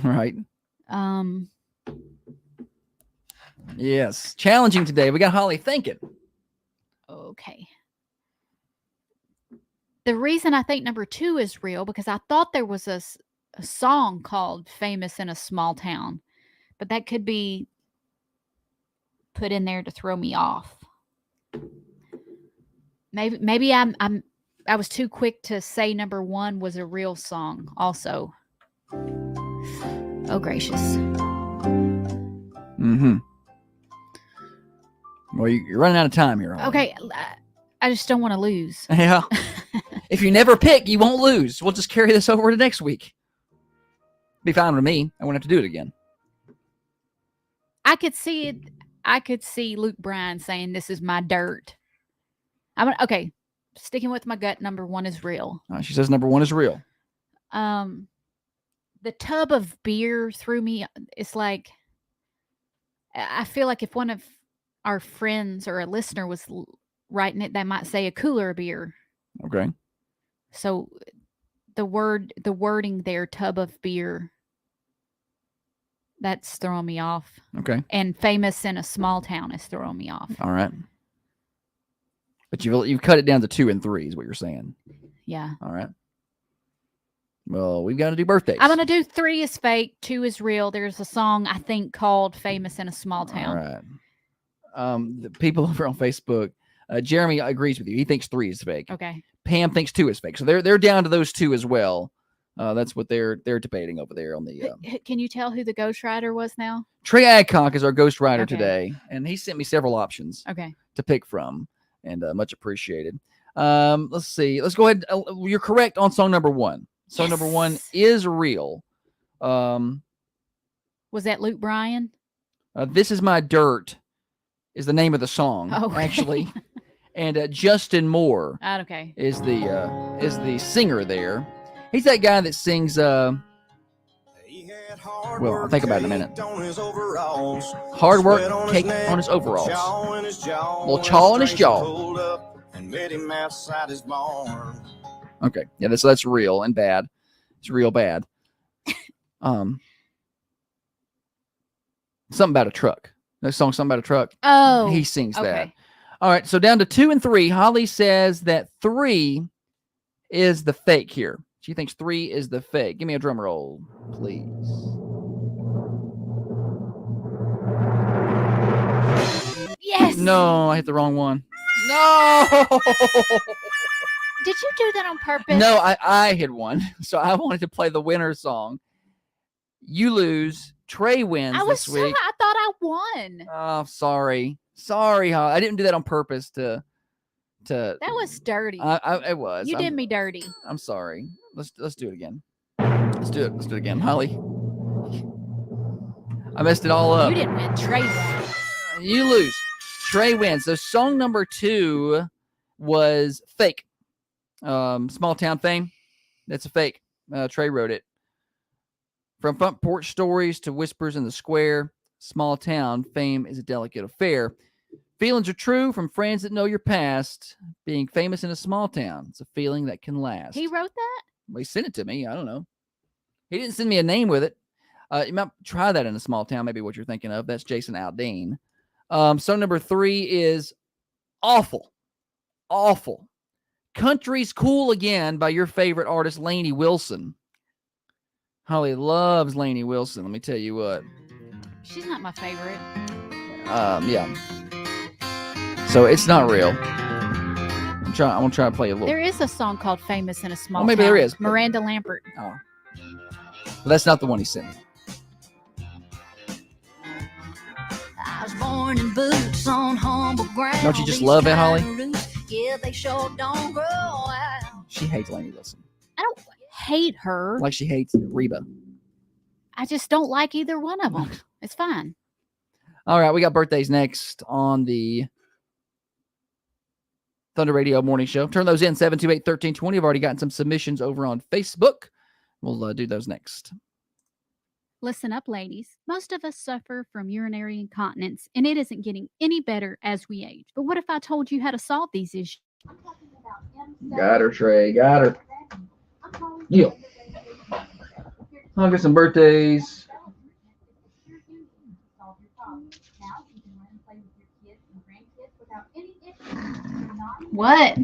Right. Um, Yes. Challenging today. We got Holly thinking. Okay. The reason I think number 2 is real because I thought there was a song called Famous in a Small Town, but that could be put in there to throw me off. Maybe I was too quick to say number 1 was a real song also. Oh, gracious. Mm-hmm. Well, you're running out of time here. Holly. Okay. I just don't want to lose. Yeah. If you never pick, you won't lose. We'll just carry this over to next week. Be fine with me. I won't have to do it again. I could see it. I could see Luke Bryan saying, "This is my dirt." Okay. Sticking with my gut, number 1 is real. She says number 1 is real. The tub of beer threw me. It's like I feel like if one of our friends or a listener was writing it, they might say a cooler of beer. Okay. So the wording there, tub of beer, that's throwing me off. Okay. And famous in a small town is throwing me off. All right. But you've cut it down to 2 and 3 is what you're saying. Yeah. All right. Well, we've got to do birthdays. I'm going to do 3 is fake, 2 is real. There's a song, I think, called Famous in a Small Town. All right. The people over on Facebook, Jeremy agrees with you. He thinks 3 is fake. Okay. Pam thinks 2 is fake. So they're down to those 2 as well. That's what they're debating over there on the. Can you tell who the ghostwriter was now? Trey Adcock is our ghostwriter Okay. today, and he sent me several options Okay. to pick from, and much appreciated. Let's see. Let's go ahead. You're correct on song number 1. Song number 1 is real. Was that Luke Bryan? This Is My Dirt is the name of the song, actually. And Justin Moore Okay. is the singer there. He's that guy that sings. Well, I'll think about it in a minute. Hard work, cake on his overalls. Little chaw in his jaw. Okay, yeah, that's real and bad. It's real bad. Something about a truck. That song, something about a truck. Oh, he sings that. okay. All right, so down to 2 and 3. Holly says that 3 is the fake here. She thinks 3 is the fake. Give me a drum roll, please. Yes. No, I hit the wrong one. No. Did you do that on purpose? No, I hit one. So I wanted to play the winner song. You lose. Trey wins this week. I thought I won. Oh, sorry. Sorry, Holly. I didn't do that on purpose to That was dirty. it was. You did me dirty. I'm sorry. Let's do it again. Let's do it again, Holly. I messed it all up. You didn't win. Trey won. You lose. Trey wins. So song number 2 was fake. Small Town Fame. That's a fake. Trey wrote it. From Front Porch Stories to Whispers in the Square. small town, fame is a delicate affair. Feelings are true from friends that know your past. Being famous in a small town, it's a feeling that can last. He wrote that? Well, he sent it to me. I don't know. He didn't send me a name with it. You might try that in a small town, maybe what you're thinking of. That's Jason Aldean. Song number 3 is Awful. Awful. Country's Cool Again by your favorite artist, Lainey Wilson. Holly loves Lainey Wilson. Let me tell you what. She's not my favorite. Yeah. So it's not real. I'm gonna try to play a little. There is a song called Famous in a Small maybe Town. there is. Miranda Lambert. Oh. But that's not the one he sent me. I was born in boots on humble ground. Don't you just love it, Holly? Yeah, they sure don't grow out. She hates Lainey Wilson. I don't hate her. Like she hates Reba. I just don't like either one of them. It's fine. All right, we got birthdays next on the Thunder Radio Morning Show. Turn those in, 728-1320. I've already gotten some submissions over on Facebook. We'll do those next. Listen up, ladies. Most of us suffer from urinary incontinence, and it isn't getting any better as we age. But what if I told you how to solve these issues? Got her, Trey. Got her. Yeah. I'll get some birthdays. What?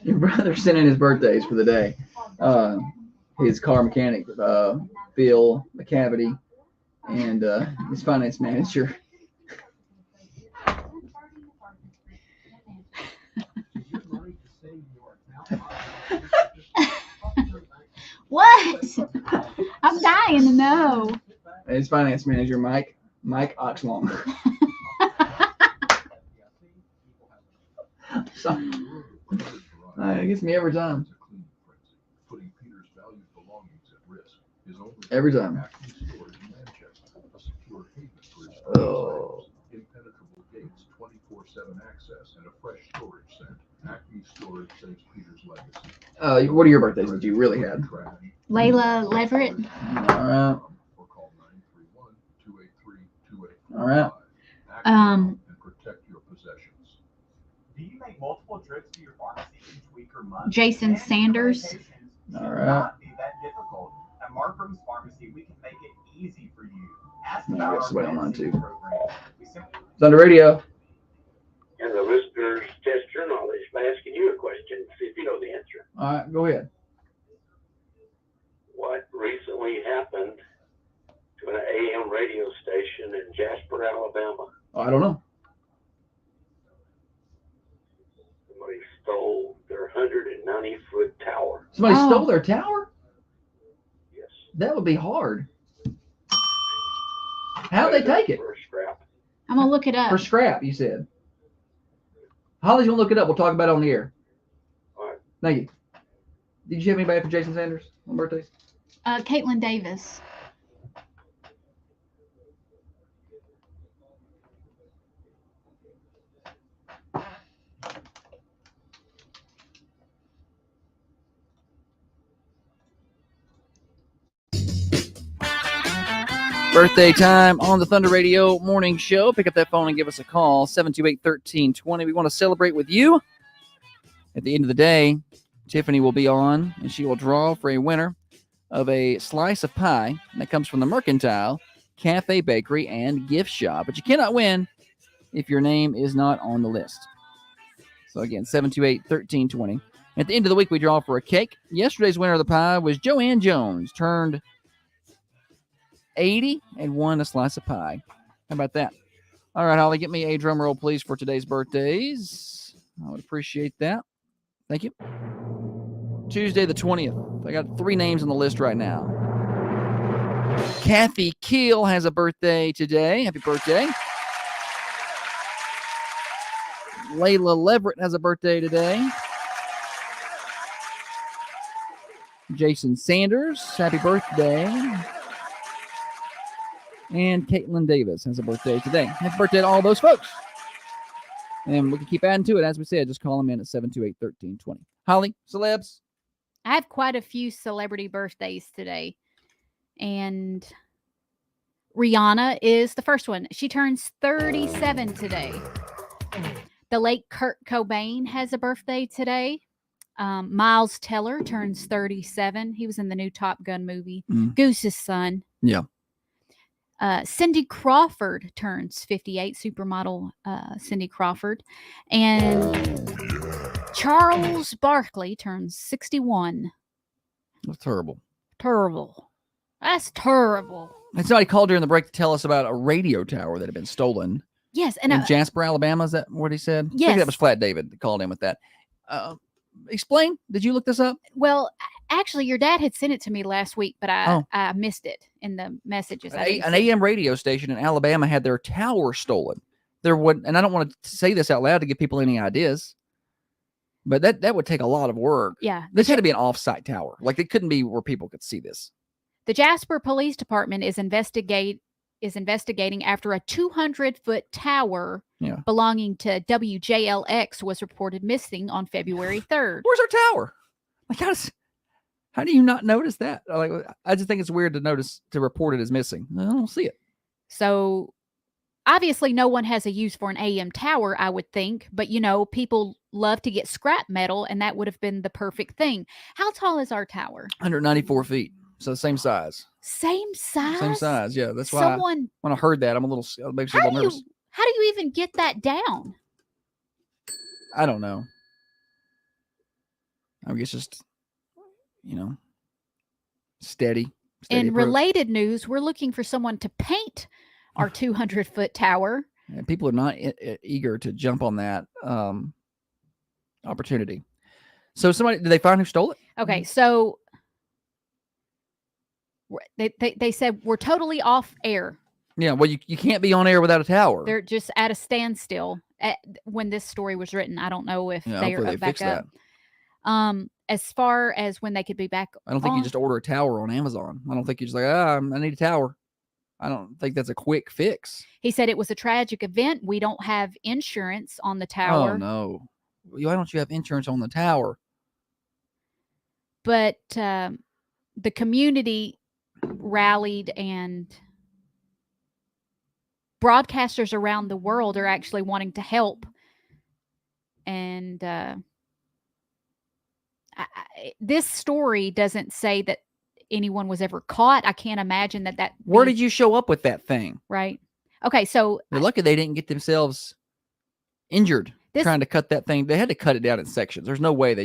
Your brother sent in his birthdays for the day. His car mechanic, Phil McCavity, and his finance manager. What? I'm dying to know. His finance manager, Mike Oxlong. So, it gets me every time. Every time. Oh. Impenetrable gates, 24/7 access, and a fresh storage center. Acme Storage saves Peter's legacy. What are your birthdays that you really had? Layla Leverett. All right. All right. And protect your possessions. Do you make multiple trips to your pharmacy each week or month? Jason Sanders. All right. Be that difficult. At Markham's Pharmacy, we can make it easy for you. Ask No, about it's our way on mine medicine too. program. We simply Thunder Radio. And the listeners test your knowledge by asking you a question. See if you know the answer. All right, go ahead. What recently happened to an AM radio station in Jasper, Alabama? Oh, I don't know. Somebody stole their 190-foot tower. Somebody stole their tower? Yes. That would be hard. How'd they take it? For scrap. I'm gonna look it up. For scrap, you said. Holly's gonna look it up. We'll talk about it on the air. All right. Thank you. Did you have anybody for Jason Sanders on birthdays? Caitlin Davis. Birthday time on the Thunder Radio Morning Show. Pick up that phone and give us a call, 728-1320. We want to celebrate with you. At the end of the day, Tiffany will be on, and she will draw for a winner of a slice of pie that comes from the Mercantile Cafe, Bakery, and Gift Shop. But you cannot win if your name is not on the list. So again, 728-1320. At the end of the week, we draw for a cake. Yesterday's winner of the pie was Joanne Jones, turned 80 and won a slice of pie. How about that? All right, Holly, get me a drum roll, please, for today's birthdays. I would appreciate that. Thank you. Tuesday the 20th. I got 3 names on the list right now. Kathy Keel has a birthday today. Happy birthday. Layla Leverett has a birthday today. Jason Sanders, happy birthday. And Caitlin Davis has a birthday today. Happy birthday to all those folks. And we can keep adding to it. As we said, just call them in at 728-1320. Holly, celebs? I have quite a few celebrity birthdays today. And Rihanna is the first one. She turns 37 today. The late Kurt Cobain has a birthday today. Miles Teller turns 37. He was in the new Top Gun movie. Goose's son. Yeah. Cindy Crawford turns 58, supermodel Cindy Crawford. And Charles Barkley turns 61. That's terrible. Terrible. That's terrible. And somebody called during the break to tell us about a radio tower that had been stolen. Yes. In Jasper, Alabama. Is that what he said? I Yes. think that was Flat David that called in with that. Explain. Did you look this up? Well, actually, your dad had sent it to me last week, but I missed it in the messages. An AM radio station in Alabama had their tower stolen. And I don't want to say this out loud to give people any ideas, but that would take a lot of work. Yeah. This had to be an off-site tower. Like, it couldn't be where people could see this. The Jasper Police Department is investigating after a 200-foot tower belonging to WJLX was reported missing on February 3rd. Where's our tower? Like, how do you not notice that? Like, I just think it's weird to report it as missing. I don't see it. So obviously no one has a use for an AM tower, I would think, but people love to get scrap metal, and that would have been the perfect thing. How tall is our tower? 194 feet. So same size. Same size? Same size, yeah. That's why when I heard that, I'm a little nervous. How do you even get that down? I don't know. I guess just, steady In approach. related news, we're looking for someone to paint our 200-foot tower. And people are not eager to jump on that opportunity. So did they find who stole it? Okay, so they said we're totally off air. Yeah, well, you can't be on air without a tower. They're just at a standstill when this story was written. I don't know if they are back up. As far as when they could be back, I don't think you just order a tower on Amazon. I don't think you just like, I need a tower. I don't think that's a quick fix. He said it was a tragic event. We don't have insurance on the tower. Oh no! Why don't you have insurance on the tower? But the community rallied, and broadcasters around the world are actually wanting to help. And this story doesn't say that anyone was ever caught. I can't imagine that. Where did you show up with that thing? Right. Okay, so they're lucky they didn't get themselves injured trying to cut that thing. They had to cut it down in sections. There's no way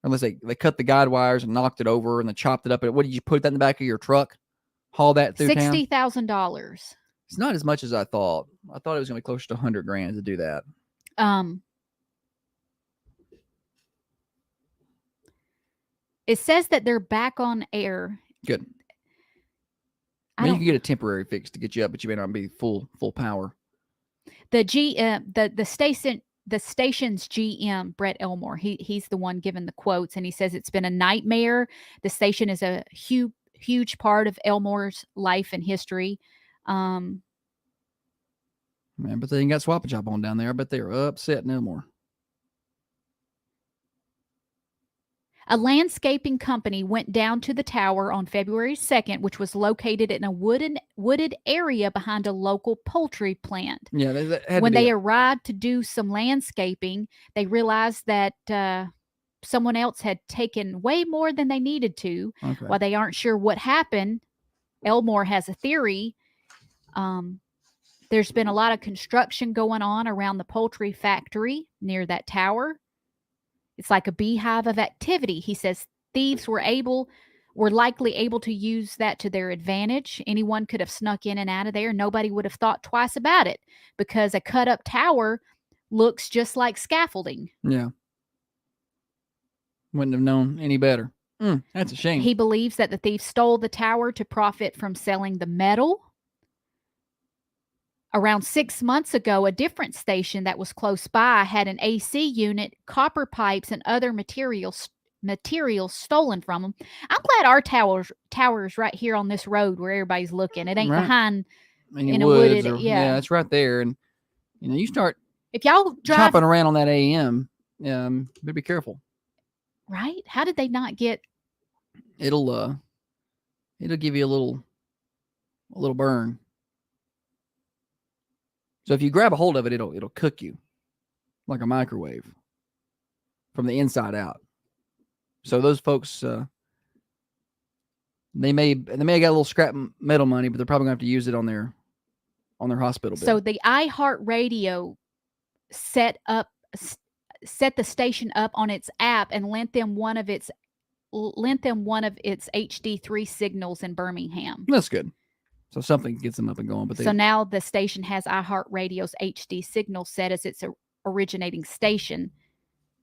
unless they cut the guide wires and knocked it over and then chopped it up. What did you put that in the back of your truck? Haul that through town? $60,000. It's not as much as I thought. I thought it was going to be closer to $100,000 to do that. It says that they're back on air. Good. I mean, you can get a temporary fix to get you up, but you may not be full power. The station's GM, Brett Elmore, he's the one giving the quotes, and he says it's been a nightmare. The station is a huge part of Elmore's life and history. Man, but they ain't got Swap and Shop on down there. I bet they're upset no more. A landscaping company went down to the tower on February 2nd, which was located in a wooded area behind a local poultry plant. Yeah, when they arrived to do some landscaping, they realized that someone else had taken way more than they needed to. Okay. While they aren't sure what happened, Elmore has a theory. There's been a lot of construction going on around the poultry factory near that tower. It's like a beehive of activity. He says thieves were likely able to use that to their advantage. Anyone could have snuck in and out of there. Nobody would have thought twice about it because a cut up tower looks just like scaffolding. Yeah. Wouldn't have known any better. That's a shame. He believes that the thief stole the tower to profit from selling the metal. Around 6 months ago, a different station that was close by had an AC unit, copper pipes, and other materials stolen from them. I'm glad our tower's right here on this road where everybody's looking. It ain't behind in a wooded. Yeah, it's right there. And you start if y'all drive chopping around on that AM, better be careful. Right? How did they not get? It'll give you a little a little burn. So if you grab a hold of it, it'll cook you like a microwave from the inside out. So those folks, they may have got a little scrap metal money, but they're probably gonna have to use it on their hospital bill. So the iHeartRadio set the station up on its app and lent them one of its HD3 signals in Birmingham. That's good. So something gets them up and going. But so now the station has iHeartRadio's HD signal set as its originating station,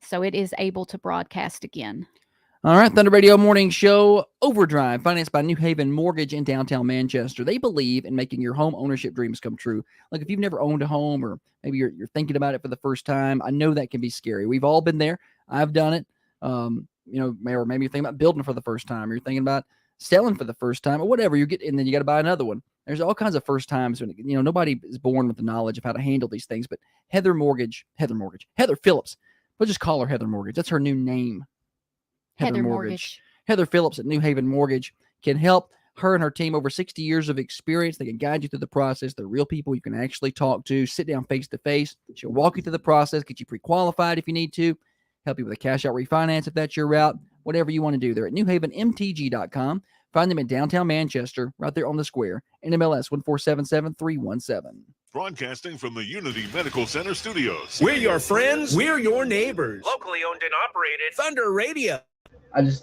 so it is able to broadcast again. All right, Thunder Radio Morning Show Overdrive, financed by New Haven Mortgage in downtown Manchester. They believe in making your home ownership dreams come true. Like if you've never owned a home, or maybe you're thinking about it for the first time, I know that can be scary. We've all been there. I've done it. Or maybe you're thinking about building for the first time. Or you're thinking about selling for the first time, or whatever. And then you got to buy another one. There's all kinds of first times when nobody is born with the knowledge of how to handle these things. But Heather Phillips. We'll just call her Heather Mortgage. That's her new name. Heather Mortgage. Heather Phillips at New Haven Mortgage can help. Her and her team, over 60 years of experience. They can guide you through the process. They're real people you can actually talk to, sit down face to face. She'll walk you through the process, get you pre-qualified if you need to, help you with a cash out refinance if that's your route, whatever you want to do. They're at newhavenmtg.com. Find them in downtown Manchester, right there on the square. NMLS 1477317. Broadcasting from the Unity Medical Center studios. We're your friends. We're your neighbors. Locally owned and operated. Thunder Radio.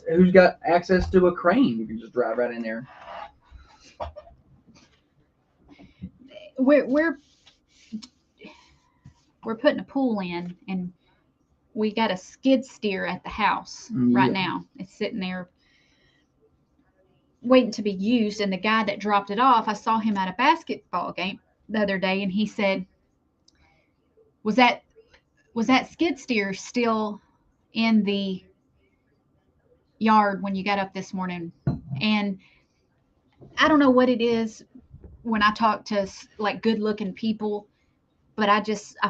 Who's got access to a crane? You can just drive right in there. We're putting a pool in, and we got a skid steer at the house right now. It's sitting there waiting to be used, and the guy that dropped it off, I saw him at a basketball game the other day, and he said, was that skid steer still in the yard when you got up this morning? And I don't know what it is when I talk to like good looking people, but I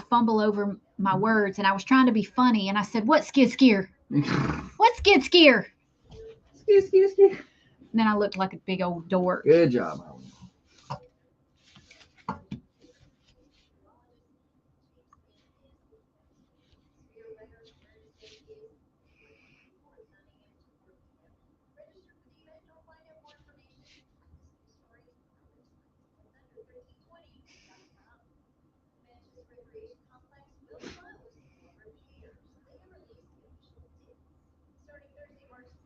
fumble over my words, and I was trying to be funny, and I said, what skid steer? What skid steer? Skid. And then I looked like a big old dork. Good job.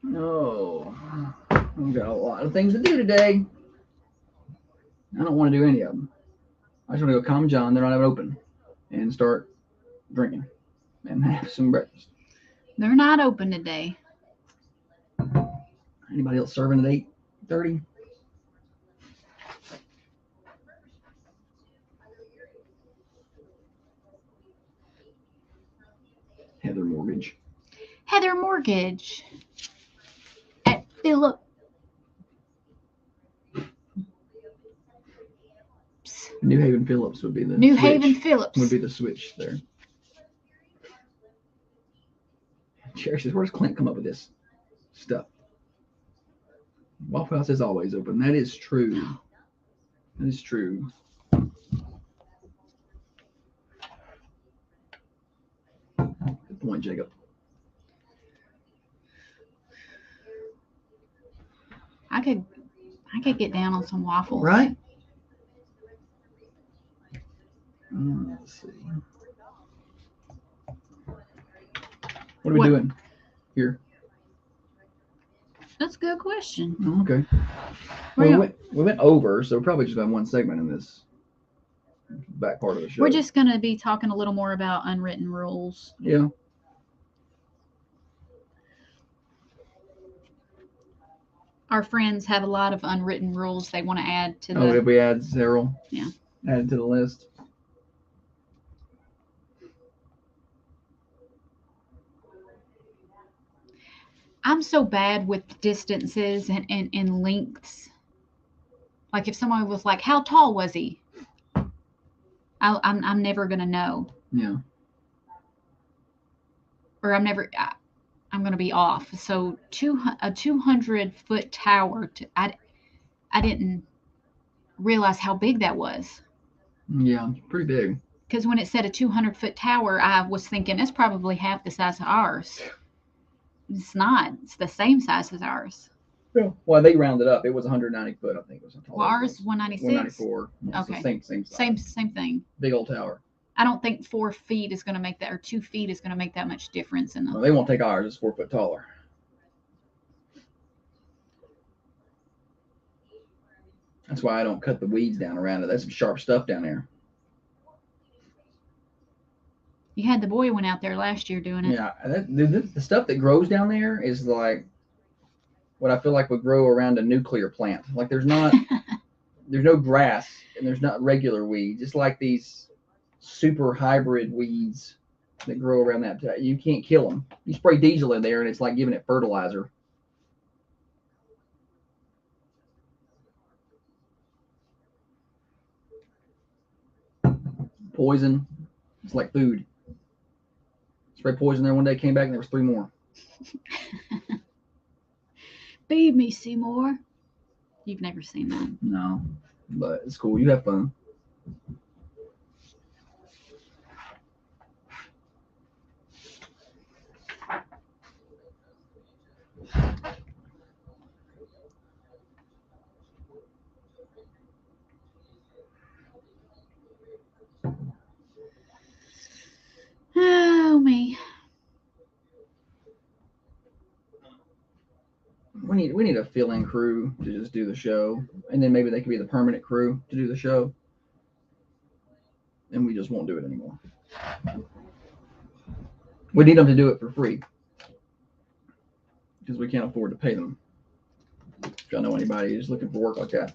No, I've got a lot of things to do today. I don't want to do any of them. I just want to go calm John. They're not even open, and start drinking and have some breakfast. They're not open today. Anybody else serving at 8:30? Heather Mortgage. Heather Mortgage at Philip. New Haven Phillips would be the New switch. Haven Phillips Would be the switch there. Jerry says, where does Clint come up with this stuff? Waffle House is always open. That is true. That is true. Good point, Jacob. I could get down on some waffles. Right? Let's see. What are we doing here? That's a good question. Oh, okay. Well, we went over, so we're probably just on one segment in this back part of the show. We're just going to be talking a little more about unwritten rules. Yeah. Our friends have a lot of unwritten rules they want to add to the... Oh, did we add several? Yeah. Added to the list. I'm so bad with distances and lengths. Like if someone was like, how tall was he? I'm never going to know. Yeah. Or I'm going to be off. So a 200-foot tower, I didn't realize how big that was. Yeah, it's pretty big. Because when it said a 200-foot tower, I was thinking it's probably half the size of ours. It's not. It's the same size as ours. Yeah. Well, they rounded up. It was 190 foot, I think. It was Well, ours 196. 194. Yeah, Okay. So same size. Same thing. Big old tower. I don't think 4 feet is going to make that, or 2 feet is going to make that much difference in the. Well, they won't take ours. It's 4 foot taller. That's why I don't cut the weeds down around it. That's some sharp stuff down there. You had the boy went out there last year doing it. Yeah, the stuff that grows down there is like what I feel like would grow around a nuclear plant. Like there's no grass and there's not regular weeds. It's like these super hybrid weeds that grow around that. You can't kill them. You spray diesel in there and it's like giving it fertilizer. Poison. It's like food. Sprayed poison there one day, came back and there was 3 more. Feed me, Seymour. You've never seen that. No, but it's cool. You have fun. Oh, me. We need a fill-in crew to just do the show, and then maybe they could be the permanent crew to do the show, and we just won't do it anymore. We need them to do it for free because we can't afford to pay them. If y'all know anybody who's looking for work like that.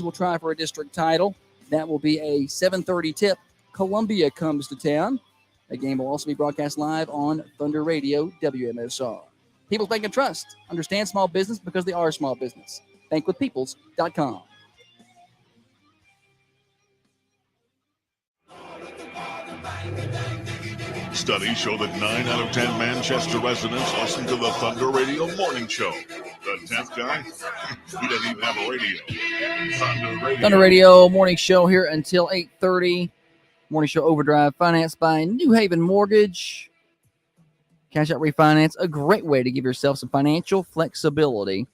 We'll try for a district title. That will be a 7:30 tip. Columbia comes to town. The game will also be broadcast live on Thunder Radio, WMSR. People's Bank and Trust. Understand small business because they are small business. Bankwithpeoples.com. Studies show that 9 out of 10 Manchester residents listen to the Thunder Radio morning show. The 10th guy, he doesn't even have a radio. Thunder Radio morning show here until 8:30. Morning show overdrive financed by New Haven Mortgage. Cash out refinance, a great way to give yourself some financial flexibility.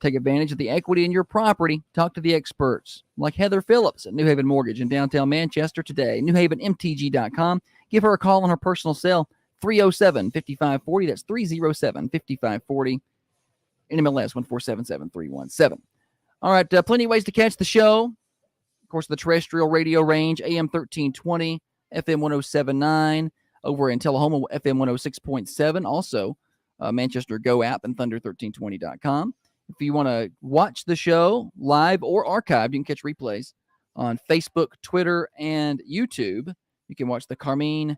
Take advantage of the equity in your property. Talk to the experts like Heather Phillips at New Haven Mortgage in downtown Manchester today. NewHavenMTG.com. Give her a call on her personal cell, 307-5540. That's 307-5540. NMLS 1477317. All right, plenty of ways to catch the show. Of course, the terrestrial radio range, AM 1320, FM 1079, over in Tullahoma, FM 106.7. Also, Manchester Go app and Thunder1320.com. If you want to watch the show live or archived, you can catch replays on Facebook, Twitter, and YouTube. You can watch the Carmine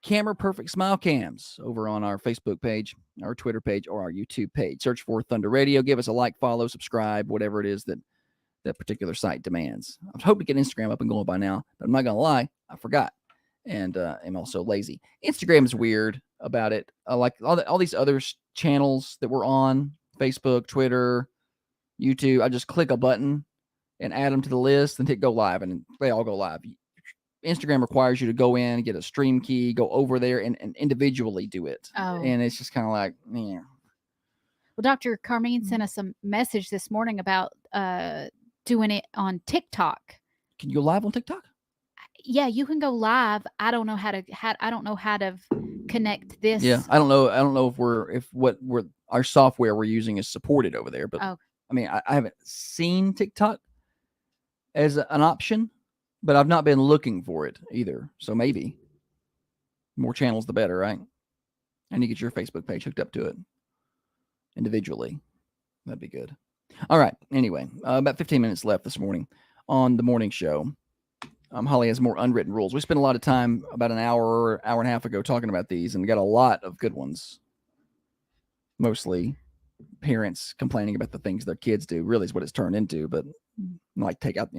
Camera Perfect Smile Cams over on our Facebook page, our Twitter page, or our YouTube page. Search for Thunder Radio. Give us a like, follow, subscribe, whatever it is that particular site demands. I was hoping to get Instagram up and going by now, but I'm not going to lie, I forgot. And I'm also lazy. Instagram is weird about it. Like all these other channels that we're on, Facebook, Twitter, YouTube, I just click a button and add them to the list and hit go live, and they all go live. Instagram requires you to go in, get a stream key, go over there and individually do it. Oh. And it's just kind of like, yeah. Well, Dr. Carmine sent us a message this morning about doing it on TikTok. Can you go live on TikTok? Yeah, you can go live. I don't know how to connect this. Yeah, I don't know if our software we're using is supported over there, but I mean, I haven't seen TikTok as an option, but I've not been looking for it either. So maybe more channels, the better, right? And you get your Facebook page hooked up to it individually. That'd be good. All right. Anyway, about 15 minutes left this morning on the morning show. Holly has more unwritten rules. We spent a lot of time about an hour and a half ago talking about these, and we got a lot of good ones. Mostly parents complaining about the things their kids do, really is what it's turned into. But like, take out,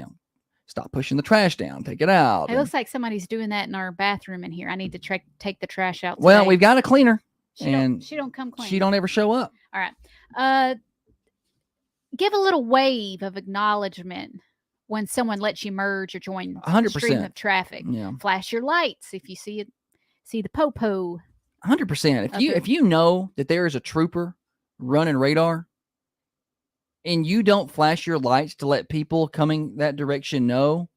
stop pushing the trash down, take it out. It looks like somebody's doing that in our bathroom in here. I need to take the trash out today. Well, we've got a cleaner. and she don't come clean. she don't ever show up. All right. Give a little wave of acknowledgement when someone lets you merge or join the 100%. stream of traffic. Yeah. Flash your lights if you see the popo. 100%. Okay. If you know that there is a trooper running radar, and you don't flash your lights to let people coming that direction know,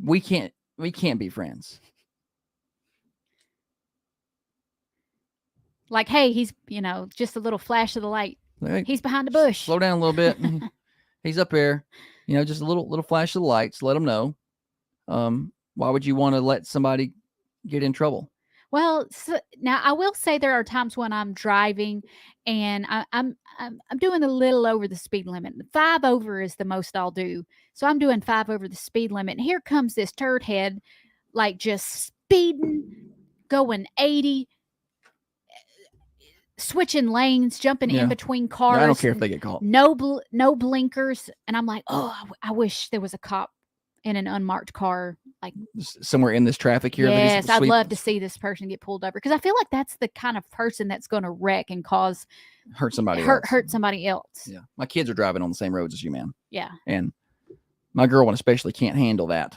we can't be friends. Like, hey, he's just a little flash of the light. Like, He's behind the bush. slow down a little bit. He's up there. Just a little flash of the lights. Let them know. Why would you want to let somebody get in trouble? Well, now I will say there are times when I'm driving and I'm doing a little over the speed limit. 5 over is the most I'll do. So I'm doing 5 over the speed limit. And here comes this turd head, like just speeding, going 80, switching lanes, jumping in between cars. I don't care if they get caught. No blinkers. And I'm like, oh, I wish there was a cop in an unmarked car, like Somewhere in this traffic here. yes, I'd love to see this person get pulled over because I feel like that's the kind of person that's going to wreck and cause hurt somebody else. hurt somebody else. Yeah, my kids are driving on the same roads as you, man. Yeah. And my girl one especially can't handle that.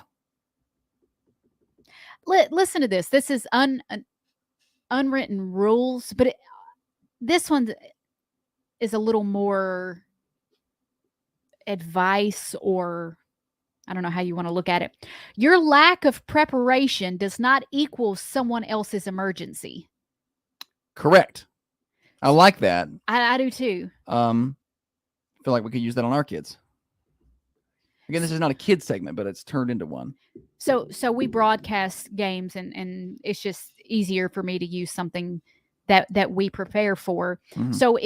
Listen to this. This is unwritten rules, but this one is a little more advice, or I don't know how you want to look at it. Your lack of preparation does not equal someone else's emergency. Correct. I like that. I do too. I feel like we could use that on our kids. Again, this is not a kid segment, but it's turned into one. So we broadcast games, and it's just easier for me to use something that we prepare for. Mhm. So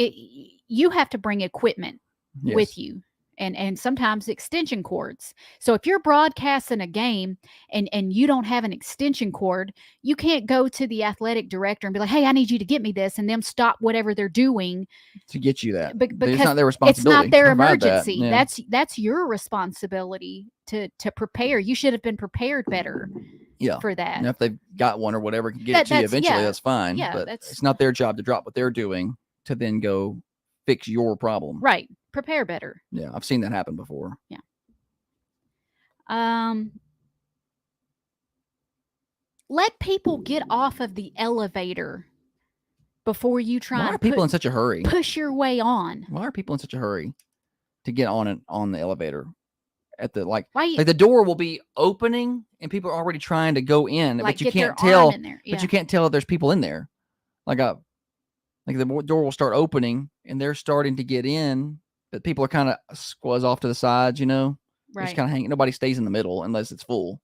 you have to bring equipment Yes. with you, and sometimes extension cords. So if you're broadcasting a game and you don't have an extension cord, you can't go to the athletic director and be like, hey, I need you to get me this, and them stop whatever they're doing To get you that. because it's not their it's responsibility. not their to provide that. emergency. Yeah. That's your responsibility to prepare. You should have been prepared better Yeah. for that. And if they've got one or whatever, can get That- it to you that's- eventually, yeah. that's fine. Yeah, But that's- it's not their job to drop what they're doing to then go fix your problem. Right. Prepare better. Yeah. I've seen that happen before. Let people get off of the elevator before you try Why are and people in such a hurry? push your way on. Why are people in such a hurry to get on the elevator? At the Why you- like the door will be opening and people are already trying to go in, Like, but you get their can't tell. arm in there, yeah. But you can't tell if there's people in there. Like the door will start opening and they're starting to get in, but people are kind of squaz off to the sides. They're Right. just kind of hanging. Nobody stays in the middle unless it's full.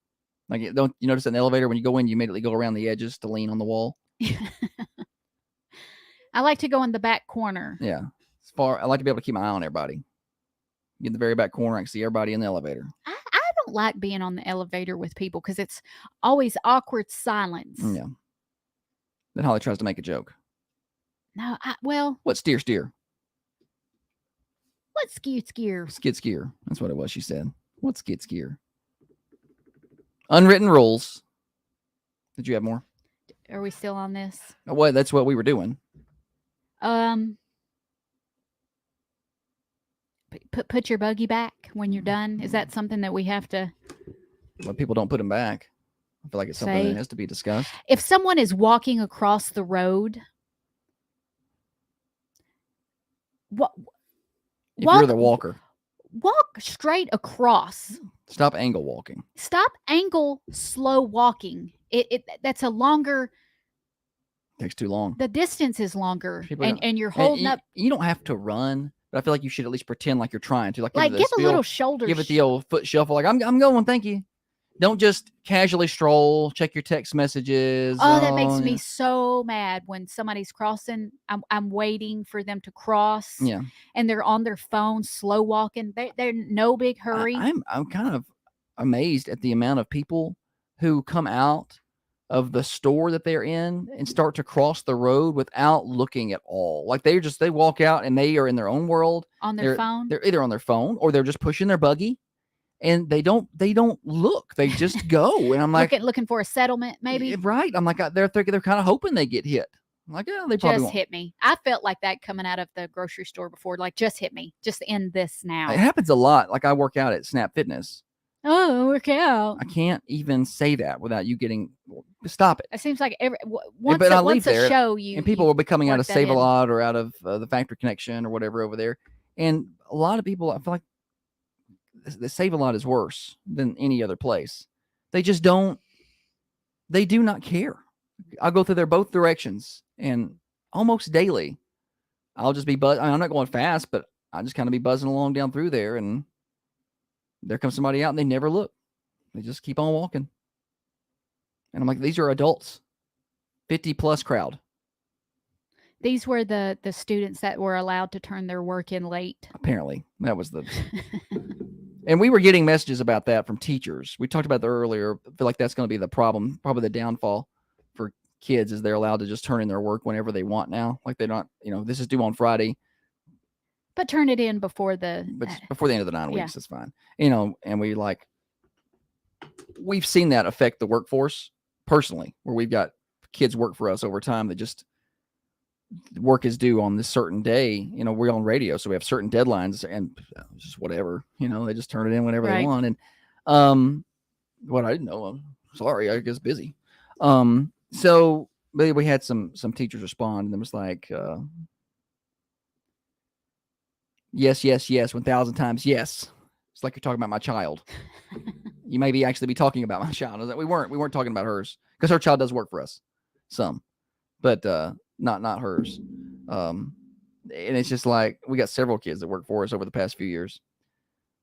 Like don't you notice in the elevator when you go in, you immediately go around the edges to lean on the wall. I like to go in the back corner. Yeah, I like to be able to keep my eye on everybody. Get in the very back corner, I can see everybody in the elevator. I don't like being on the elevator with people because it's always awkward silence. Yeah. Then Holly tries to make a joke. No, well, What steer? what skier? Skid skier. That's what it was. She said. What skid skier? Unwritten rules. Did you have more? Are we still on this? Oh, well, that's what we were doing. Put your buggy back when you're done. Is that something that we have to? But people don't put them back. I feel like it's something Say- that has to be discussed. If someone is walking across the road, If you're the walker, walk straight across. stop angle walking. Stop angle slow walking. That's a longer. Takes too long. The distance is longer, People and, don't- and you're holding you, up. You don't have to run, but I feel like you should at least pretend like you're trying to. Like Like, the give a spiel, little shoulder Give it sh- the old foot shuffle. Like I'm going. Thank you. Don't just casually stroll. Check your text messages. Oh, that makes me yeah. so mad when somebody's crossing. I'm waiting for them to cross. Yeah. And they're on their phone, slow walking. They're no big hurry. I'm kind of amazed at the amount of people who come out of the store that they're in and start to cross the road without looking at all. Like they walk out and they are in their own world On their They're- phone? They're either on their phone or they're just pushing their buggy, and they don't look. They just go. And I'm like, looking for a settlement, maybe. right. I'm like, they're kind of hoping they get hit. I'm like, yeah, they probably Just won't. hit me. I felt like that coming out of the grocery store before. Like, just hit me. Just end this now. It happens a lot. Like I work out at Snap Fitness. Oh, work out. I can't even say that without you getting stop it. It seems like But I leave once a there, show you and people will be coming out work of that Save a in. Lot or out of the Factory Connection or whatever over there, and a lot of people, I feel like the Save a Lot is worse than any other place. They just don't. They do not care. I'll go through there both directions, and almost daily, I'll just be I'm not going fast, but I'll just kind of be buzzing along down through there, and there comes somebody out, and they never look. They just keep on walking. And I'm like, these are adults, 50+ crowd. These were the students that were allowed to turn their work in late. Apparently, that was the. And we were getting messages about that from teachers. We talked about that earlier. I feel like that's going to be the problem, probably the downfall for kids, is they're allowed to just turn in their work whenever they want now. Like they're not, this is due on Friday. But turn it in before But before the end of the 9 yeah. weeks, that's fine. And we've seen that affect the workforce personally, where we've got kids work for us over time that just work is due on this certain day. We're on radio, so we have certain deadlines, and just whatever, they just turn it in whenever they Right. want. And what I didn't know, I'm sorry, I guess busy. So we had some teachers respond, and it was like, yes, 1,000 times yes. It's like you're talking about my child. You may actually be talking about my child. We weren't talking about hers, because her child does work for us, some, but not hers. And it's just like, we got several kids that work for us over the past few years,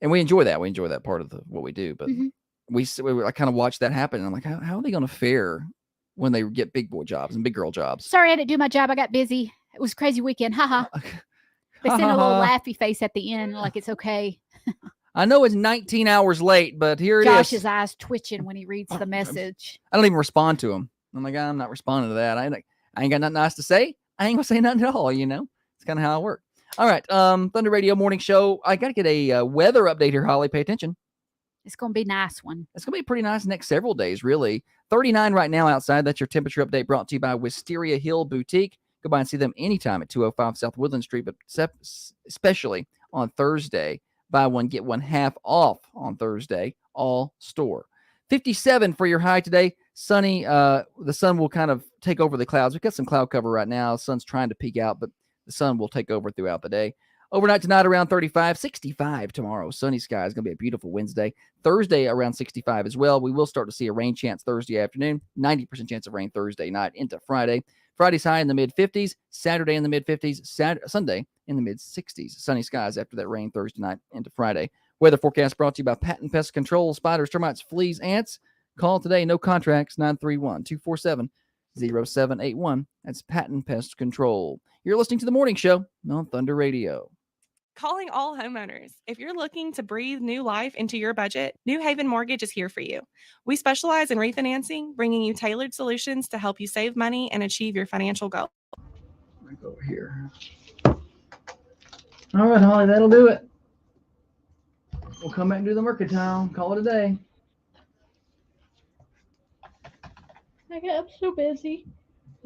and we enjoy that. We enjoy that part of what we do, but I kind of watched that happen, and I'm like, how are they going to fare when they get big boy jobs and big girl jobs? Sorry, I didn't do my job. I got busy. It was a crazy weekend. Haha. They sent a little laughy face at the end, like it's okay. I know it's 19 hours late, but here it is. Josh's eyes twitching when he reads the message. I don't even respond to him. I'm like, I'm not responding to that. I ain't got nothing nice to say. I ain't gonna say nothing at all. It's kind of how I work. All right, Thunder Radio Morning Show. I got to get a weather update here, Holly. Pay attention. It's gonna be a nice one. It's gonna be pretty nice next several days, really. 39 right now outside. That's your temperature update, brought to you by Wisteria Hill Boutique. Go by and see them anytime at 205 South Woodland Street, but especially on Thursday. Buy one, get one half off on Thursday, all store. 57 for your high today. Sunny. The sun will kind of take over the clouds. We've got some cloud cover right now. The sun's trying to peek out, but the sun will take over throughout the day. Overnight tonight around 35, 65 tomorrow. Sunny skies. Going to be a beautiful Wednesday. Thursday around 65 as well. We will start to see a rain chance Thursday afternoon. 90% chance of rain Thursday night into Friday. Friday's high in the mid-50s. Saturday in the mid-50s. Sunday in the mid-60s. Sunny skies after that rain Thursday night into Friday. Weather forecast brought to you by Patton Pest Control. Spiders, termites, fleas, ants. Call today. No contracts. 931-247-0781. That's Patton Pest Control. You're listening to The Morning Show on Thunder Radio. Calling all homeowners. If you're looking to breathe new life into your budget, New Haven Mortgage is here for you. We specialize in refinancing, bringing you tailored solutions to help you save money and achieve your financial goals. Go over here. All right, Holly, that'll do it. We'll come back and do the mercantile. Call it a day. I'm so busy.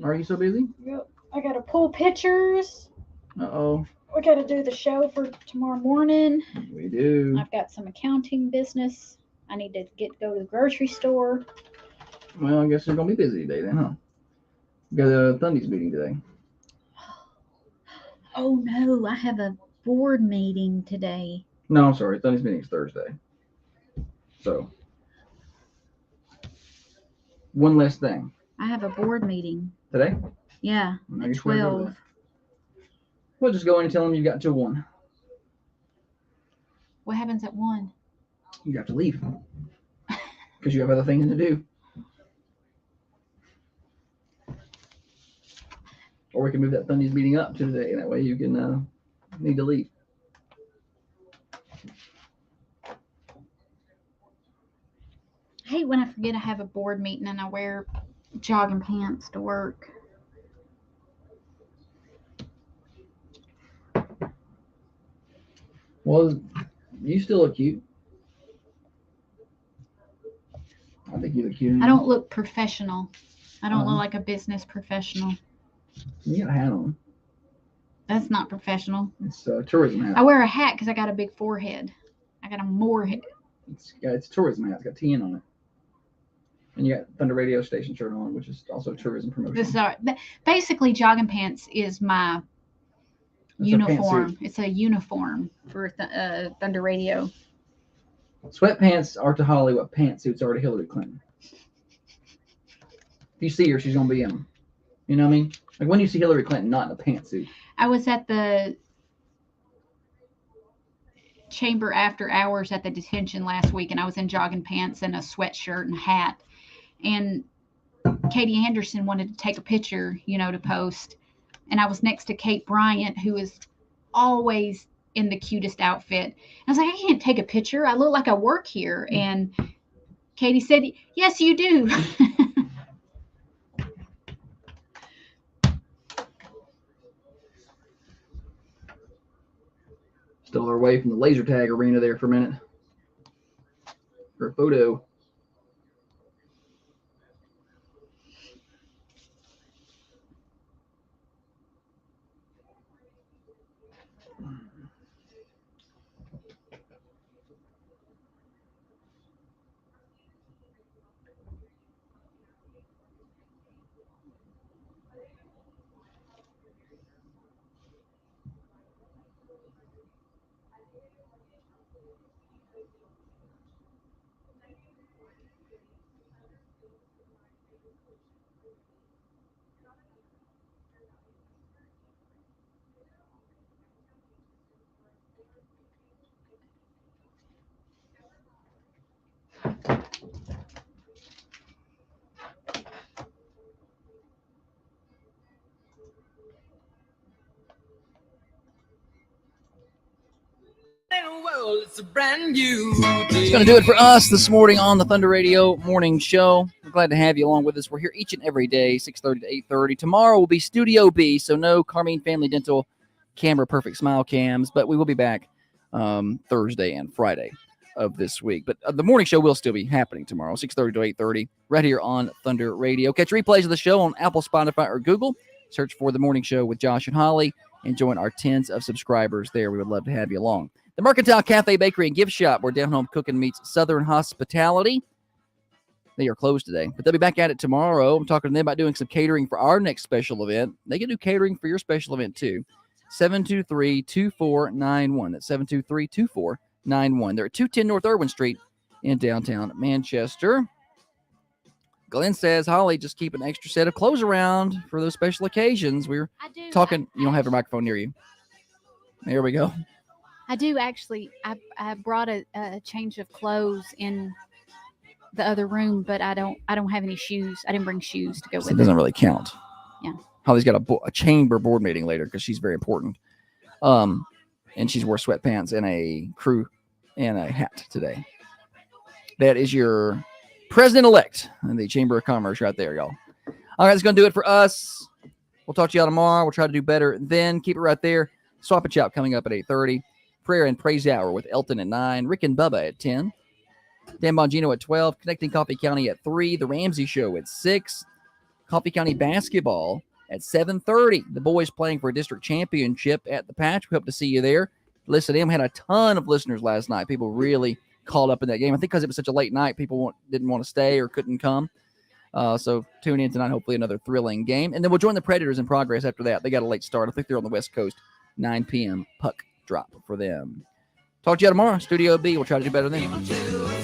Are you so busy? Yep. I gotta pull pictures. Uh-oh. We gotta do the show for tomorrow morning. We do. I've got some accounting business. I need to go to the grocery store. Well, I guess you're going to be busy today then, huh? We got a Thundy's meeting today. Oh no, I have a board meeting today. No, I'm sorry. Thundy's meeting is Thursday. So, one less thing. I have a board meeting. Today? Yeah, I at guess we'll go to 12. that. We'll just go in and tell them you got till 1. What happens at 1? You have to leave. Because you have other things to do. Or we can move that Thundy's meeting up to today. That way you can need to leave. I hate when I forget I have a board meeting and I wear jogging pants to work. Well, you still look cute. I think you look cute. I don't look professional. I don't Uh-huh. look like a business professional. You got a hat on. That's not professional. It's a tourism hat. I wear a hat because I got a big forehead. I got a more head. It's a tourism hat. It's got TN on it. And you got Thunder Radio Station shirt on, which is also tourism promotion. This basically jogging pants is my uniform. It's a uniform for Thunder Radio. Sweatpants are to Holly what pantsuits are to Hillary Clinton. If you see her, she's gonna be in them. You know what I mean? Like when you see Hillary Clinton not in a pantsuit. I was at the chamber after hours at the detention last week, and I was in jogging pants and a sweatshirt and hat. And Katie Anderson wanted to take a picture, to post. And I was next to Kate Bryant, who is always in the cutest outfit. I was like, I can't take a picture. I look like I work here. And Katie said, yes, you do. Stole her away from the laser tag arena there for a minute. For a photo. It's going to do it for us this morning on the Thunder Radio Morning Show. We're glad to have you along with us. We're here each and every day, 6:30 to 8:30. Tomorrow will be Studio B, so no Carmine Family Dental Camera Perfect Smile cams, but we will be back Thursday and Friday of this week. But the morning show will still be happening tomorrow, 6:30 to 8:30, right here on Thunder Radio. Catch replays of the show on Apple, Spotify, or Google. Search for The Morning Show with Josh and Holly and join our tens of subscribers there. We would love to have you along. The Mercantile Cafe, Bakery, and Gift Shop, where down-home cooking meets Southern hospitality. They are closed today, but they'll be back at it tomorrow. I'm talking to them about doing some catering for our next special event. They can do catering for your special event, too. 723-2491. That's 723-2491. They're at 210 North Irwin Street in downtown Manchester. Glenn says, Holly, just keep an extra set of clothes around for those special occasions. We're talking. You don't have a microphone near you. There we go. I do actually. I brought a change of clothes in the other room, but I don't have any shoes. I didn't bring shoes to go with It doesn't really count. Yeah. Holly's got a chamber board meeting later because she's very important. And she's wore sweatpants and a crew and a hat today. That is your president-elect in the Chamber of Commerce right there, y'all. All right, that's going to do it for us. We'll talk to y'all tomorrow. We'll try to do better then. Keep it right there. Swap and Chop coming up at 8:30. Prayer and Praise Hour with Elton at 9. Rick and Bubba at 10. Dan Bongino at 12. Connecting Coffee County at 3. The Ramsey Show at 6. Coffee County Basketball at 7:30. The boys playing for a district championship at the Patch. We hope to see you there. Listen to them. Had a ton of listeners last night. People really caught up in that game. I think because it was such a late night, people didn't want to stay or couldn't come. So tune in tonight. Hopefully another thrilling game. And then we'll join the Predators in progress after that. They got a late start. I think they're on the West Coast. 9 p.m. puck drop for them. Talk to you tomorrow. Studio B. We'll try to do better then.